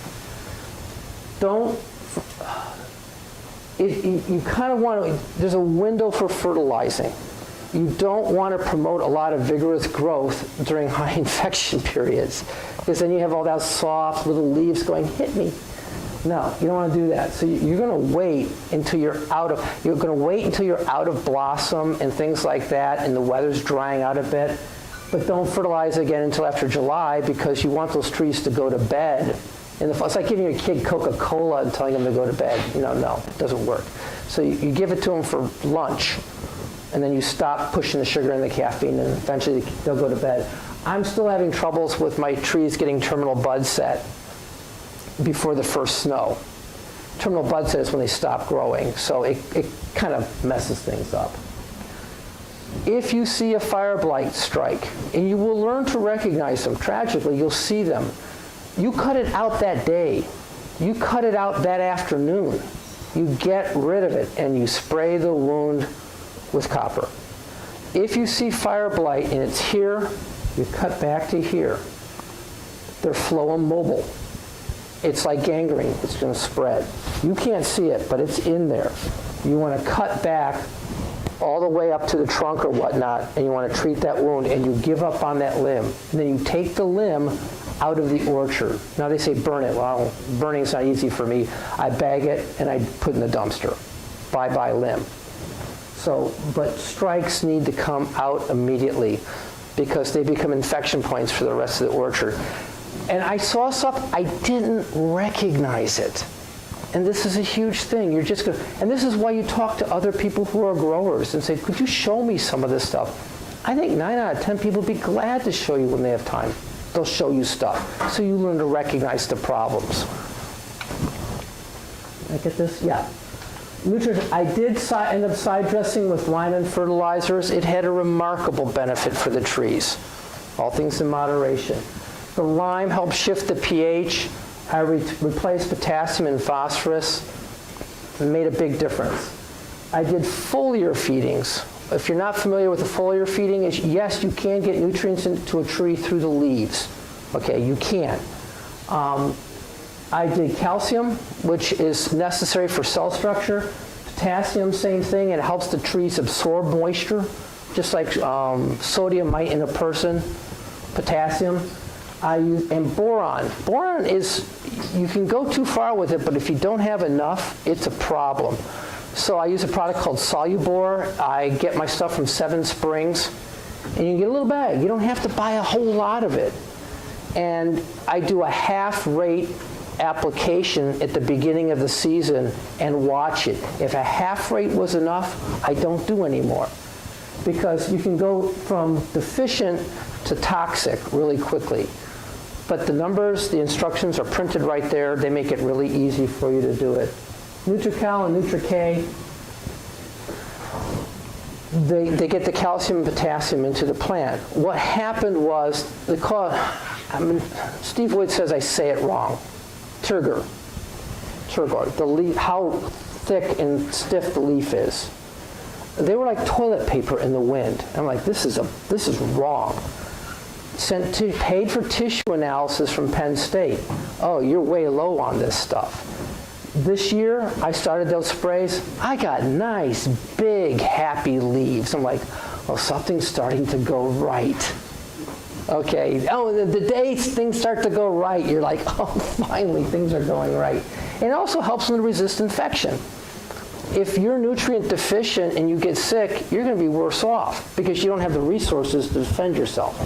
You kind of want to, there's a window for fertilizing. You don't want to promote a lot of vigorous growth during high infection periods, because then you have all that soft little leaves going, hit me. No, you don't want to do that. So you're going to wait until you're out of blossom and things like that, and the weather's drying out a bit. But don't fertilize again until after July, because you want those trees to go to bed. It's like giving your kid Coca-Cola and telling them to go to bed. No, it doesn't work. So you give it to them for lunch, and then you stop pushing the sugar and the caffeine, and eventually they'll go to bed. I'm still having troubles with my trees getting terminal bud set before the first snow. Terminal bud set is when they stop growing, so it kind of messes things up. If you see a fire blight strike, and you will learn to recognize them, tragically, you'll see them. You cut it out that day. You cut it out that afternoon. You get rid of it, and you spray the wound with copper. If you see fire blight and it's here, you cut back to here. They're phloem mobile. It's like gangrene. It's going to spread. You can't see it, but it's in there. You want to cut back all the way up to the trunk or whatnot, and you want to treat that wound, and you give up on that limb. And then you take the limb out of the orchard. Now they say burn it. Well, burning's not easy for me. I bag it and I put in the dumpster. Bye-bye limb. But strikes need to come out immediately, because they become infection points for the rest of the orchard. And I saw stuff, I didn't recognize it. And this is a huge thing. And this is why you talk to other people who are growers and say, could you show me some of this stuff? I think 9 out of 10 people would be glad to show you when they have time. They'll show you stuff. So you learn to recognize the problems. Did I get this? Yeah. Nutrients, I did end up side dressing with lime fertilizers. It had a remarkable benefit for the trees. All things in moderation. The lime helped shift the pH. I replaced potassium and phosphorus. It made a big difference. I did foliar feedings. If you're not familiar with the foliar feeding, yes, you can get nutrients into a tree through the leaves. Okay, you can. I did calcium, which is necessary for cell structure. Potassium, same thing. It helps the trees absorb moisture, just like sodium might in a person. Potassium. And boron. Boron is, you can go too far with it, but if you don't have enough, it's a problem. So I use a product called Solubor. I get my stuff from Seven Springs, and you get a little bag. You don't have to buy a whole lot of it. And I do a half-rate application at the beginning of the season and watch it. If a half rate was enough, I don't do anymore. Because you can go from deficient to toxic really quickly. But the numbers, the instructions are printed right there. They make it really easy for you to do it. NutriCal and NutriK, they get the calcium and potassium into the plant. What happened was, Steve Wood says I say it wrong. Turgor, the leaf, how thick and stiff the leaf is. They were like toilet paper in the wind. I'm like, this is wrong. Paid for tissue analysis from Penn State. Oh, you're way low on this stuff. This year, I started those sprays. I got nice, big, happy leaves. I'm like, well, something's starting to go right. Okay, the day things start to go right, you're like, oh, finally, things are going right. And it also helps them to resist infection. If you're nutrient deficient and you get sick, you're going to be worse off because you don't have the resources to defend yourself.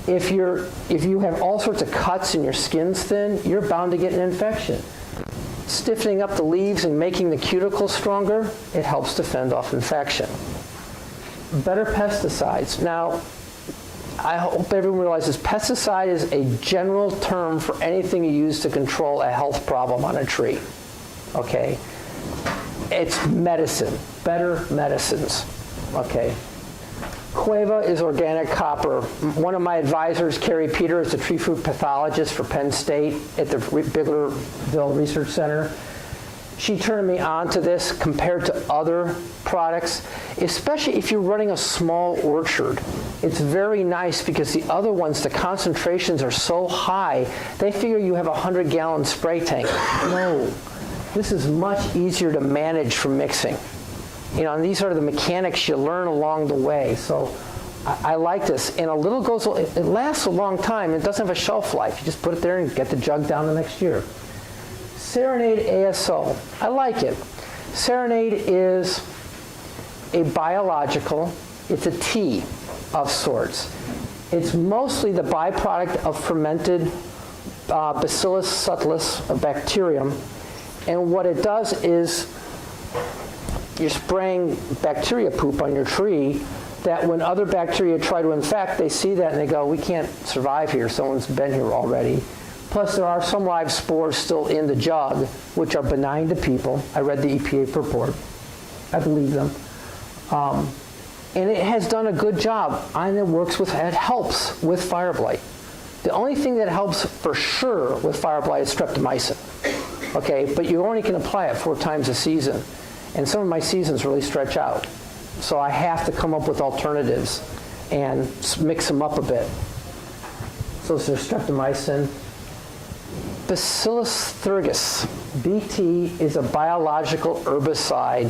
If you have all sorts of cuts and your skin's thin, you're bound to get an infection. Stiffening up the leaves and making the cuticle stronger, it helps to fend off infection. Better pesticides. Now, I hope everyone realizes pesticide is a general term for anything you use to control a health problem on a tree. Okay? It's medicine, better medicines. Okay? Cueva is organic copper. One of my advisors, Carrie Peter, is a tree fruit pathologist for Penn State at the Biglerville Research Center. She turned me on to this compared to other products, especially if you're running a small orchard. It's very nice because the other ones, the concentrations are so high, they figure you have a 100-gallon spray tank. No, this is much easier to manage for mixing. You know, and these are the mechanics you learn along the way. So I like this. And it lasts a long time. It doesn't have a shelf life. You just put it there and get the jug down the next year. Serenade ASO. I like it. Serenade is a biological. It's a tea of sorts. It's mostly the byproduct of fermented Bacillus subtilis, a bacterium. And what it does is you're spraying bacteria poop on your tree that when other bacteria try to infect, they see that and they go, we can't survive here. Someone's been here already. Plus, there are some live spores still in the jug, which are benign to people. I read the EPA report. I believe them. And it has done a good job. And it helps with fire blight. The only thing that helps for sure with fire blight is streptomycin. Okay, but you only can apply it 4 times a season. And some of my seasons really stretch out. So I have to come up with alternatives and mix them up a bit. So there's streptomycin. Bacillus thuringiensis, BT, is a biological herbicide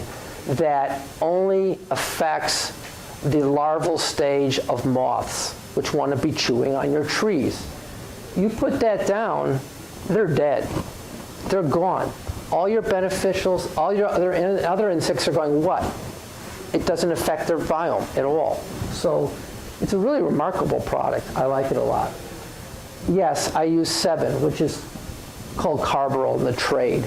that only affects the larval stage of moths, which want to be chewing on your trees. You put that down, they're dead. They're gone. All your beneficials, all your other insects are going, what? It doesn't affect their biome at all. So it's a really remarkable product. I like it a lot. Yes, I use 7, which is called carbaryl in the trade.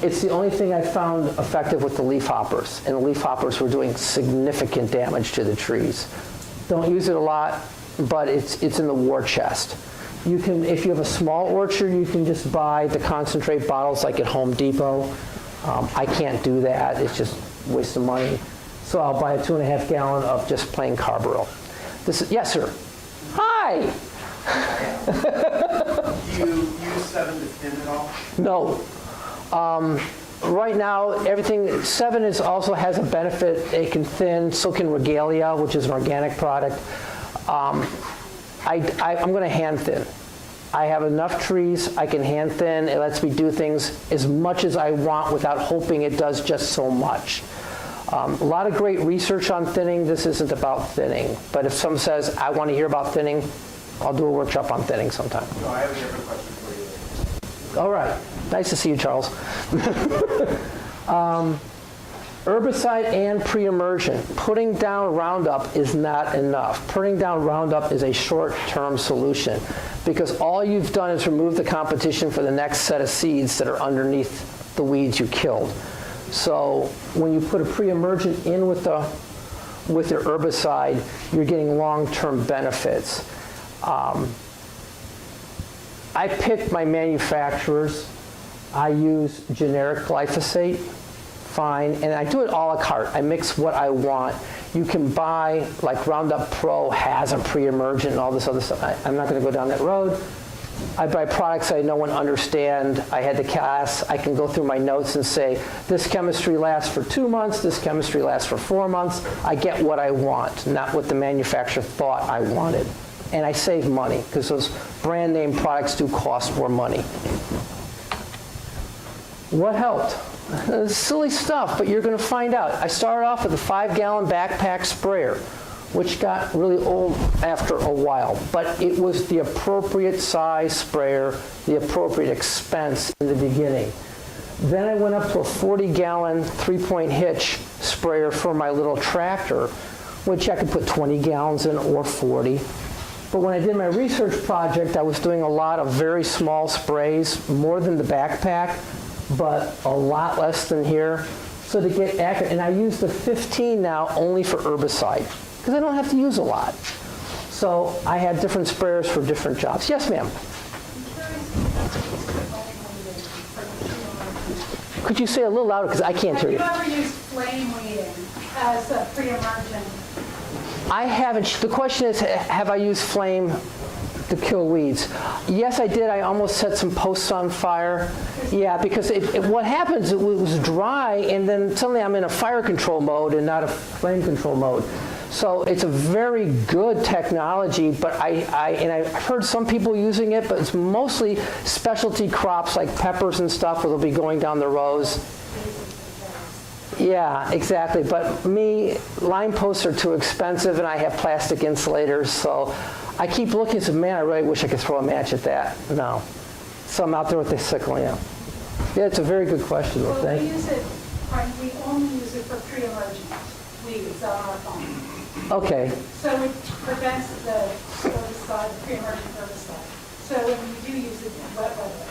It's the only thing I found effective with the leafhoppers, and the leafhoppers were doing significant damage to the trees. Don't use it a lot, but it's in the war chest. You can, if you have a small orchard, you can just buy the concentrate bottles like at Home Depot. I can't do that, it's just a waste of money. So I'll buy a 2.5 gallon of just plain carbaryl. This is, yes, sir. Hi. Do you use 7 to thin at all? No. Right now, everything, 7 is also has a benefit. It can thin, so can Regalia, which is an organic product. I'm going to hand thin. I have enough trees, I can hand thin. It lets me do things as much as I want without hoping it does just so much. A lot of great research on thinning. This isn't about thinning. But if someone says, I want to hear about thinning, I'll do a workshop on thinning sometime. No, I have a different question for you. All right. Nice to see you, Charles. Herbicide and pre-emergent. Putting down Roundup is not enough. Putting down Roundup is a short-term solution because all you've done is remove the competition for the next set of seeds that are underneath the weeds you killed. So when you put a pre-emergent in with your herbicide, you're getting long-term benefits. I picked my manufacturers. I use generic glyphosate, fine, and I do it a la carte. I mix what I want. You can buy, like Roundup Pro has a pre-emergent and all this other stuff. I'm not going to go down that road. I buy products I know and understand. I had the class. I can go through my notes and say, this chemistry lasts for 2 months, this chemistry lasts for 4 months. I get what I want, not what the manufacturer thought I wanted. And I save money because those brand name products do cost more money. What helped? Silly stuff, but you're going to find out. I started off with a 5-gallon backpack sprayer, which got really old after a while, but it was the appropriate size sprayer, the appropriate expense in the beginning. Then I went up to a 40-gallon 3-point hitch sprayer for my little tractor, which I could put 20 gallons in or 40. But when I did my research project, I was doing a lot of very small sprays, more than the backpack, but a lot less than here. So to get accurate, and I use the 15 now only for herbicide, because I don't have to use a lot. So I have different sprayers for different jobs. Yes, ma'am? Could you say a little louder, because I can't hear you. Have you ever used flame weeding as a pre-emergent? I haven't. The question is, have I used flame to kill weeds? Yes, I did. I almost set some posts on fire. Yeah, because what happens, it was dry, and then suddenly I'm in a fire control mode and not a flame control mode. So it's a very good technology, but I've heard some people using it, but it's mostly specialty crops like peppers and stuff where they'll be going down the rows. Yeah, exactly. But me, line posts are too expensive, and I have plastic insulators, so I keep looking and say, man, I really wish I could throw a match at that. No. So I'm out there with the sickle, yeah. Yeah, it's a very good question. Well, Thank we you. use it, we only use it for pre-emergent weeds on our farm. Okay. So it prevents the herbicide, the pre-emergent herbicide. So when you do use it in wet weather,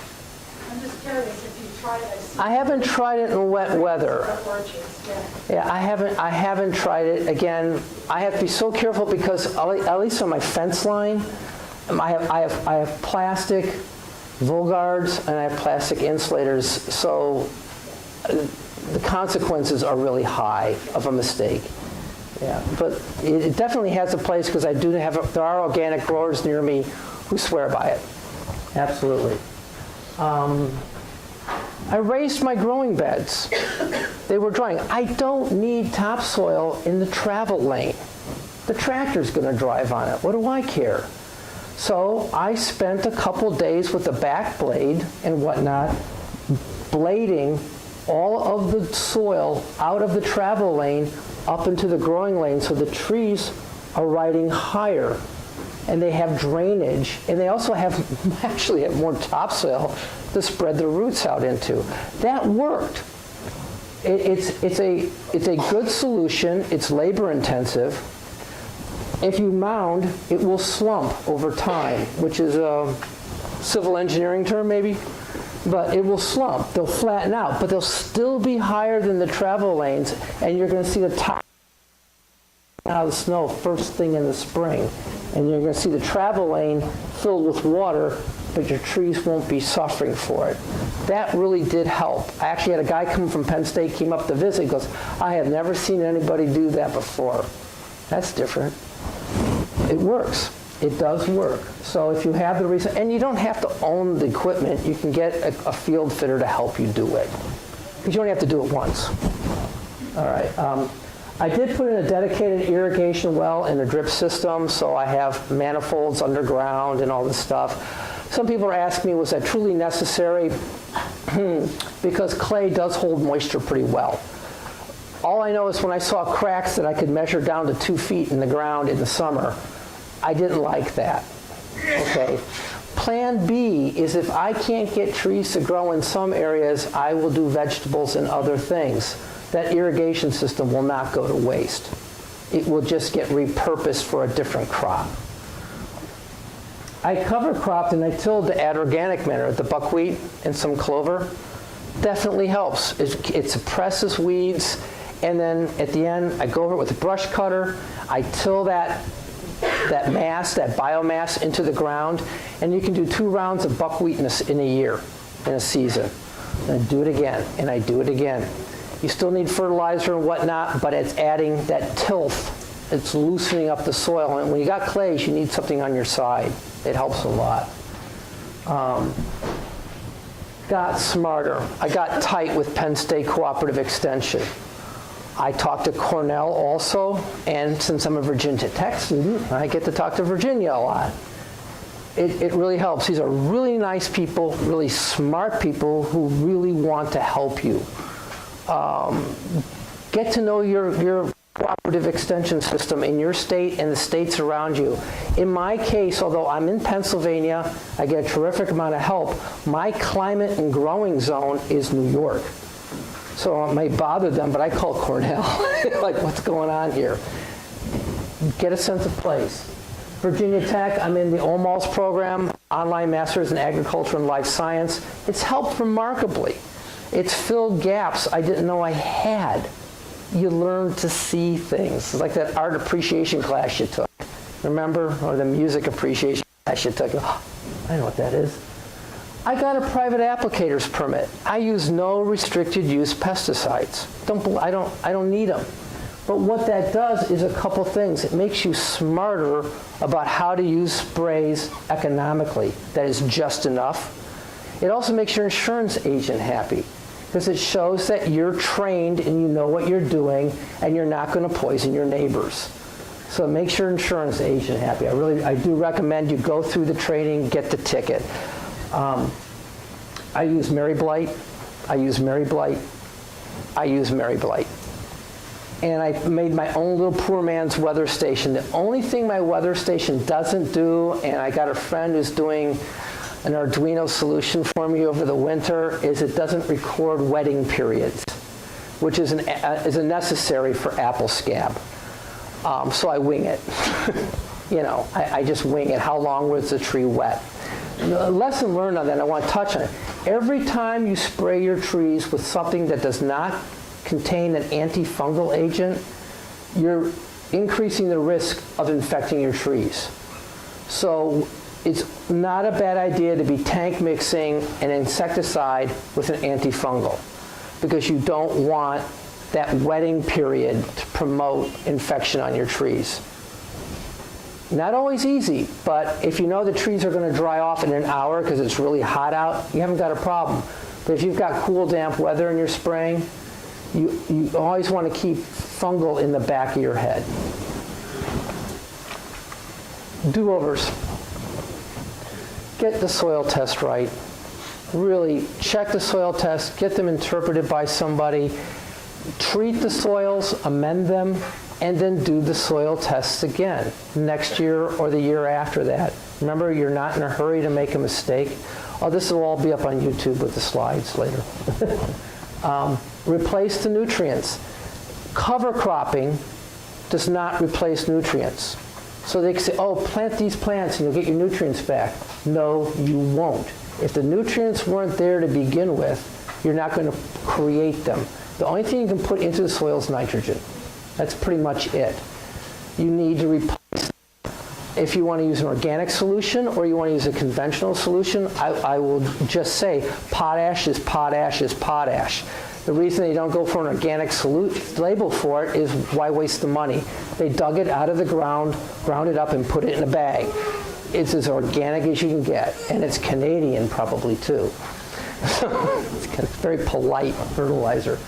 I'm just curious if you tried it. I haven't tried it in wet weather. Orchards, yeah. Yeah, I haven't tried it. Again, I have to be so careful because at least on my fence line, I have plastic Volgards and I have plastic insulators, so the consequences are really high of a mistake. Yeah, but it definitely has a place because I do have, there are organic growers near me who swear by it. Absolutely. I raised my growing beds. They were drying. I don't need topsoil in the travel lane. The tractor's going to drive on it. What do I care? So I spent a couple days with the back blade and whatnot, blading all of the soil out of the travel lane up into the growing lane so the trees are riding higher and they have drainage and they also actually have more topsoil to spread their roots out into. That worked. It's a good solution. It's labor intensive. If you mound, it will slump over time, which is a civil engineering term maybe, but it will slump. They'll flatten out, but they'll still be higher than the travel lanes, and you're going to see the top out of the snow first thing in the spring. And you're going to see the travel lane filled with water, but your trees won't be suffering for it. That really did help. I actually had a guy come from Penn State, came up to visit, goes, I have never seen anybody do that before. That's different. It works. It does work. So if you have the reason, and you don't have to own the equipment, you can get a field fitter to help you do it. Because you only have to do it once. All right. I did put in a dedicated irrigation well and a drip system, so I have manifolds underground and all this stuff. Some people are asking me, was that truly necessary? Because clay does hold moisture pretty well. All I know is when I saw cracks that I could measure down to 2 feet in the ground in the summer, I didn't like that. Okay. Plan B is if I can't get trees to grow in some areas, I will do vegetables and other things. That irrigation system will not go to waste. It will just get repurposed for a different crop. I cover cropped and I tilled to add organic matter, the buckwheat and some clover. Definitely helps. It suppresses weeds, and then at the end, I go over it with a brush cutter. I till that mass, that biomass into the ground, and you can do 2 rounds of buckwheat in a year, in a season. And I do it again, and I do it again. You still need fertilizer and whatnot, but it's adding that tilth. It's loosening up the soil, and when you got clays, you need something on your side. It helps a lot. Got smarter. I got tight with Penn State Cooperative Extension. I talked to Cornell also, and since I'm a Virginia Tech student, I get to talk to Virginia a lot. It really helps. These are really nice people, really smart people who really want to help you. Get to know your cooperative extension system in your state and the states around you. In my case, although I'm in Pennsylvania, I get a terrific amount of help. My climate and growing zone is New York. So it may bother them, but I call Cornell. Like, what's going on here? Get a sense of place. Virginia Tech, I'm in the OMALS program, Online Masters in Agriculture and Life Science. It's helped remarkably. It's filled gaps I didn't know I had. You learn to see things. It's like that art appreciation class you took. Remember? Or the music appreciation class you took. Oh, I know what that is. I got a private applicator's permit. I use no restricted use pesticides. I don't need them. But what that does is a couple things. It makes you smarter about how to use sprays economically. That is just enough. It also makes your insurance agent happy, because it shows that you're trained and you know what you're doing and you're not going to poison your neighbors. So it makes your insurance agent happy. I do recommend you go through the training, get the ticket. I use Mary Blight. I use Mary Blight. I use Mary Blight. And I made my own little poor man's weather station. The only thing my weather station doesn't do, and I got a friend who's doing an Arduino solution for me over the winter, is it doesn't record wetting periods, which is a necessary for apple scab. So I wing it. I just wing it. How long was the tree wet? A lesson learned on that, I want to touch on it. Every time you spray your trees with something that does not contain an antifungal agent, you're increasing the risk of infecting your trees. So it's not a bad idea to be tank mixing an insecticide with an antifungal, because you don't want that wetting period to promote infection on your trees. Not always easy, but if you know the trees are going to dry off in an hour because it's really hot out, you haven't got a problem. But if you've got cool, damp weather and you're spraying, you always want to keep fungal in the back of your head. Do-overs. Get the soil test right. Really check the soil tests, get them interpreted by somebody, treat the soils, amend them, and then do the soil tests again next year or the year after that. Remember, you're not in a hurry to make a mistake. Oh, this will all be up on YouTube with the slides later. Replace the nutrients. Cover cropping does not replace nutrients. So they can say, oh, plant these plants and you'll get your nutrients back. No, you won't. If the nutrients weren't there to begin with, you're not going to create them. The only thing you can put into the soil is nitrogen. That's pretty much it. You need to replace. If you want to use an organic solution or you want to use a conventional solution, I will just say potash is potash is potash. The reason they don't go for an organic label for it is why waste the money? They dug it out of the ground, ground it up, and put it in a bag. It's as organic as you can get, and it's Canadian probably too. It's very polite fertilizer.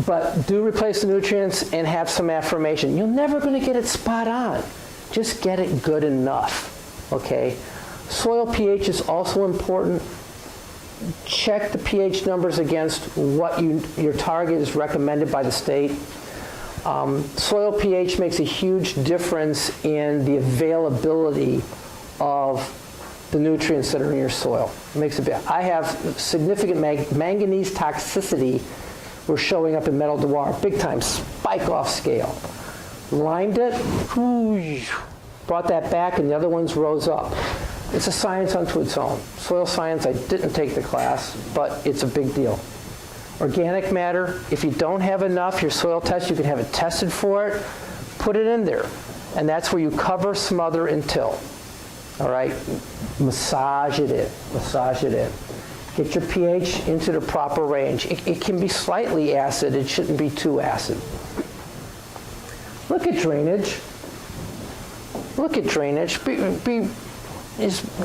But do replace the nutrients and have some affirmation. You're never going to get it spot on. Just get it good enough, okay? Soil pH is also important. Check the pH numbers against what your target is recommended by the state. Soil pH makes a huge difference in the availability of the nutrients that are in your soil. It makes a big. I have significant manganese toxicity. We're showing up in metal dewar, big time, spike off scale. Limed it, brought that back, and the other ones rose up. It's a science unto its own. Soil science, I didn't take the class, but it's a big deal. Organic matter, if you don't have enough, your soil test, you can have it tested for it, put it in there. And that's where you cover, smother, and till. All right? Massage it in, massage it in. Get your pH into the proper range. It can be slightly acid. It shouldn't be too acid. Look at drainage. Look at drainage.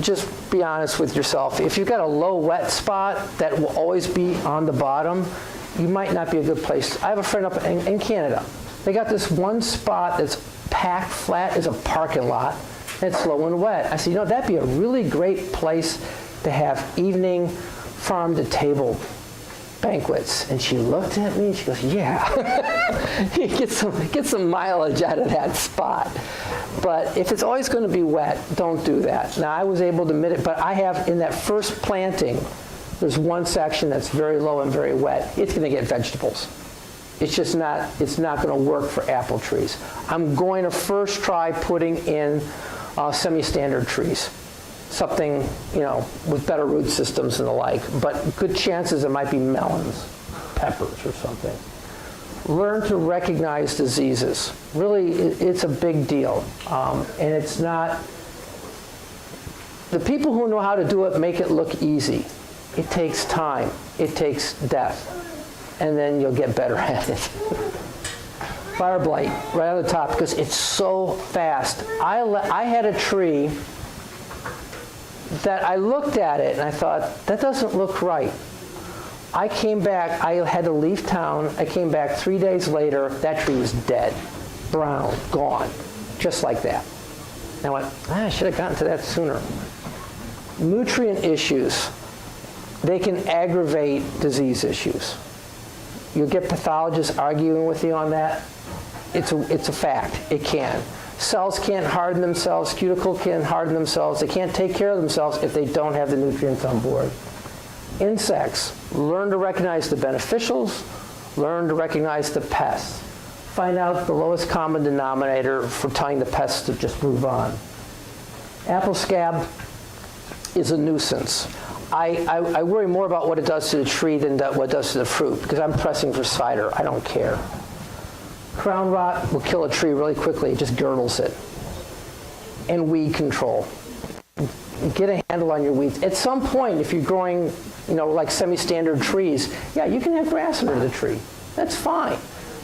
Just be honest with yourself. If you've got a low wet spot that will always be on the bottom, you might not be a good place. I have a friend up in Canada. They got this one spot that's packed flat as a parking lot. And it's low and wet. I said, you know, that'd be a really great place to have evening farm-to-table banquets. And she looked at me and she goes, yeah, you get some mileage out of that spot. But if it's always going to be wet, don't do that. Now, I was able to mitigate, but I have, in that first planting, there's one section that's very low and very wet. It's going to get vegetables. It's just not, it's not going to work for apple trees. I'm going to first try putting in semi-standard trees. Something, you know, with better root systems and the like, but good chances it might be melons, peppers, or something. Learn to recognize diseases. Really, it's a big deal, and it's not. The people who know how to do it make it look easy. It takes time. It takes depth, and then you'll get better at it. Fire blight, right on the top, because it's so fast. I had a tree that I looked at it and I thought, that doesn't look right. I came back, I had to leave town. I came back 3 days later, that tree was dead, brown, gone, just like that. And I went, I should have gotten to that sooner. Nutrient issues, they can aggravate disease issues. You'll get pathologists arguing with you on that. It's a fact, it can. Cells can't harden themselves, cuticle can't harden themselves, they can't take care of themselves if they don't have the nutrients on board. Insects, learn to recognize the beneficials, learn to recognize the pests. Find out the lowest common denominator for telling the pests to just move on. Apple scab is a nuisance. I worry more about what it does to the tree than what it does to the fruit, because I'm pressing for cider, I don't care. Crown rot will kill a tree really quickly, it just girdles it. And weed control. Get a handle on your weeds. At some point, if you're growing, you know, like semi-standard trees, yeah, you can have grass under the tree. That's fine.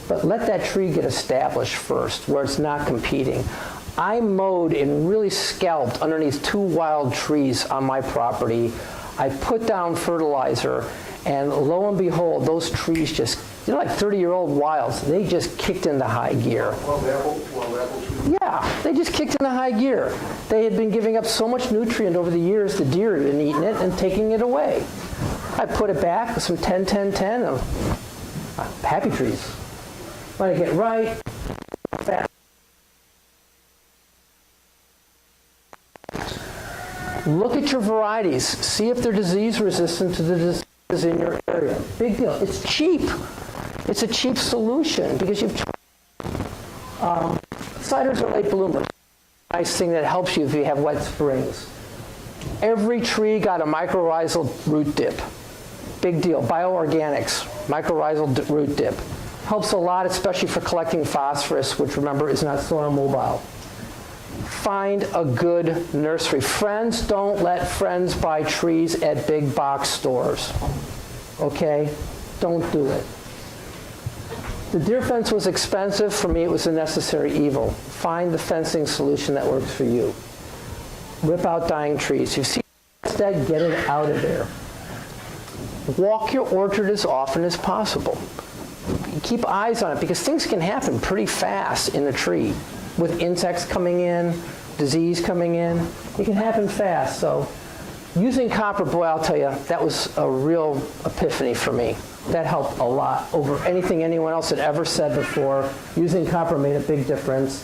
But let that tree get established first, where it's not competing. I mowed and really scalped underneath 2 wild trees on my property. I put down fertilizer, and lo and behold, those trees just, they're like 30-year-old wilds. They just kicked into high gear. Yeah, they just kicked into high gear. They had been giving up so much nutrient over the years, the deer had been eating it and taking it away. I put it back with some 10-10-10 of happy trees. When I get right, fast. Look at your varieties. See if they're disease resistant to the diseases in your area. Big deal. It's cheap. It's a cheap solution because you've ciders are late bloomers. Nice thing that helps you if you have wet springs. Every tree got a mycorrhizal root dip. Big deal. Bioorganics, mycorrhizal root dip. Helps a lot, especially for collecting phosphorus, which remember is not soil mobile. Find a good nursery. Friends, don't let friends buy trees at big box stores. Okay? Don't do it. The deer fence was expensive. For me, it was a necessary evil. Find the fencing solution that works for you. Rip out dying trees. You see it's dead, get it out of there. Walk your orchard as often as possible. Keep eyes on it because things can happen pretty fast in a tree. With insects coming in, disease coming in, it can happen fast. So using copper, boy, I'll tell you, that was a real epiphany for me. That helped a lot over anything anyone else had ever said before. Using copper made a big difference.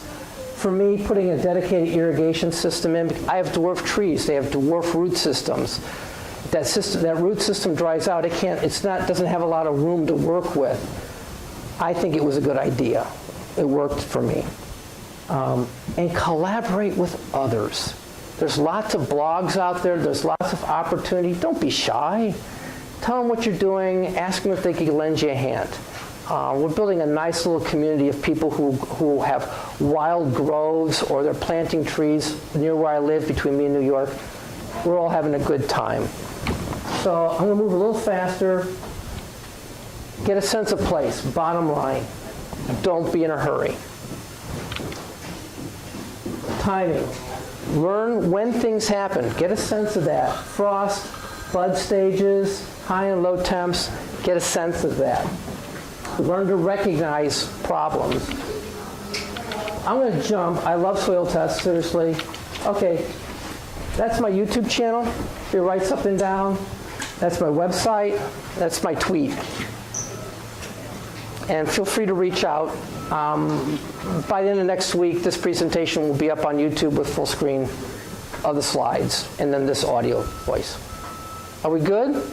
For me, putting a dedicated irrigation system in, I have dwarf trees, they have dwarf root systems. That root system dries out, doesn't have a lot of room to work with. I think it was a good idea. It worked for me. And collaborate with others. There's lots of blogs out there. There's lots of opportunity. Don't be shy. Tell them what you're doing. Ask them if they can lend you a hand. We're building a nice little community of people who have wild groves or they're planting trees near where I live between me and New York. We're all having a good time. So I'm going to move a little faster. Get a sense of place. Bottom line, don't be in a hurry. Timing. Learn when things happen. Get a sense of that. Frost, bud stages, high and low temps. Get a sense of that. Learn to recognize problems. I'm going to jump. I love soil tests, seriously. Okay, that's my YouTube channel. If you write something down, that's my website. That's my tweet. And feel free to reach out. By the end of next week, this presentation will be up on YouTube with full screen of the slides, and then this audio voice. Are we good?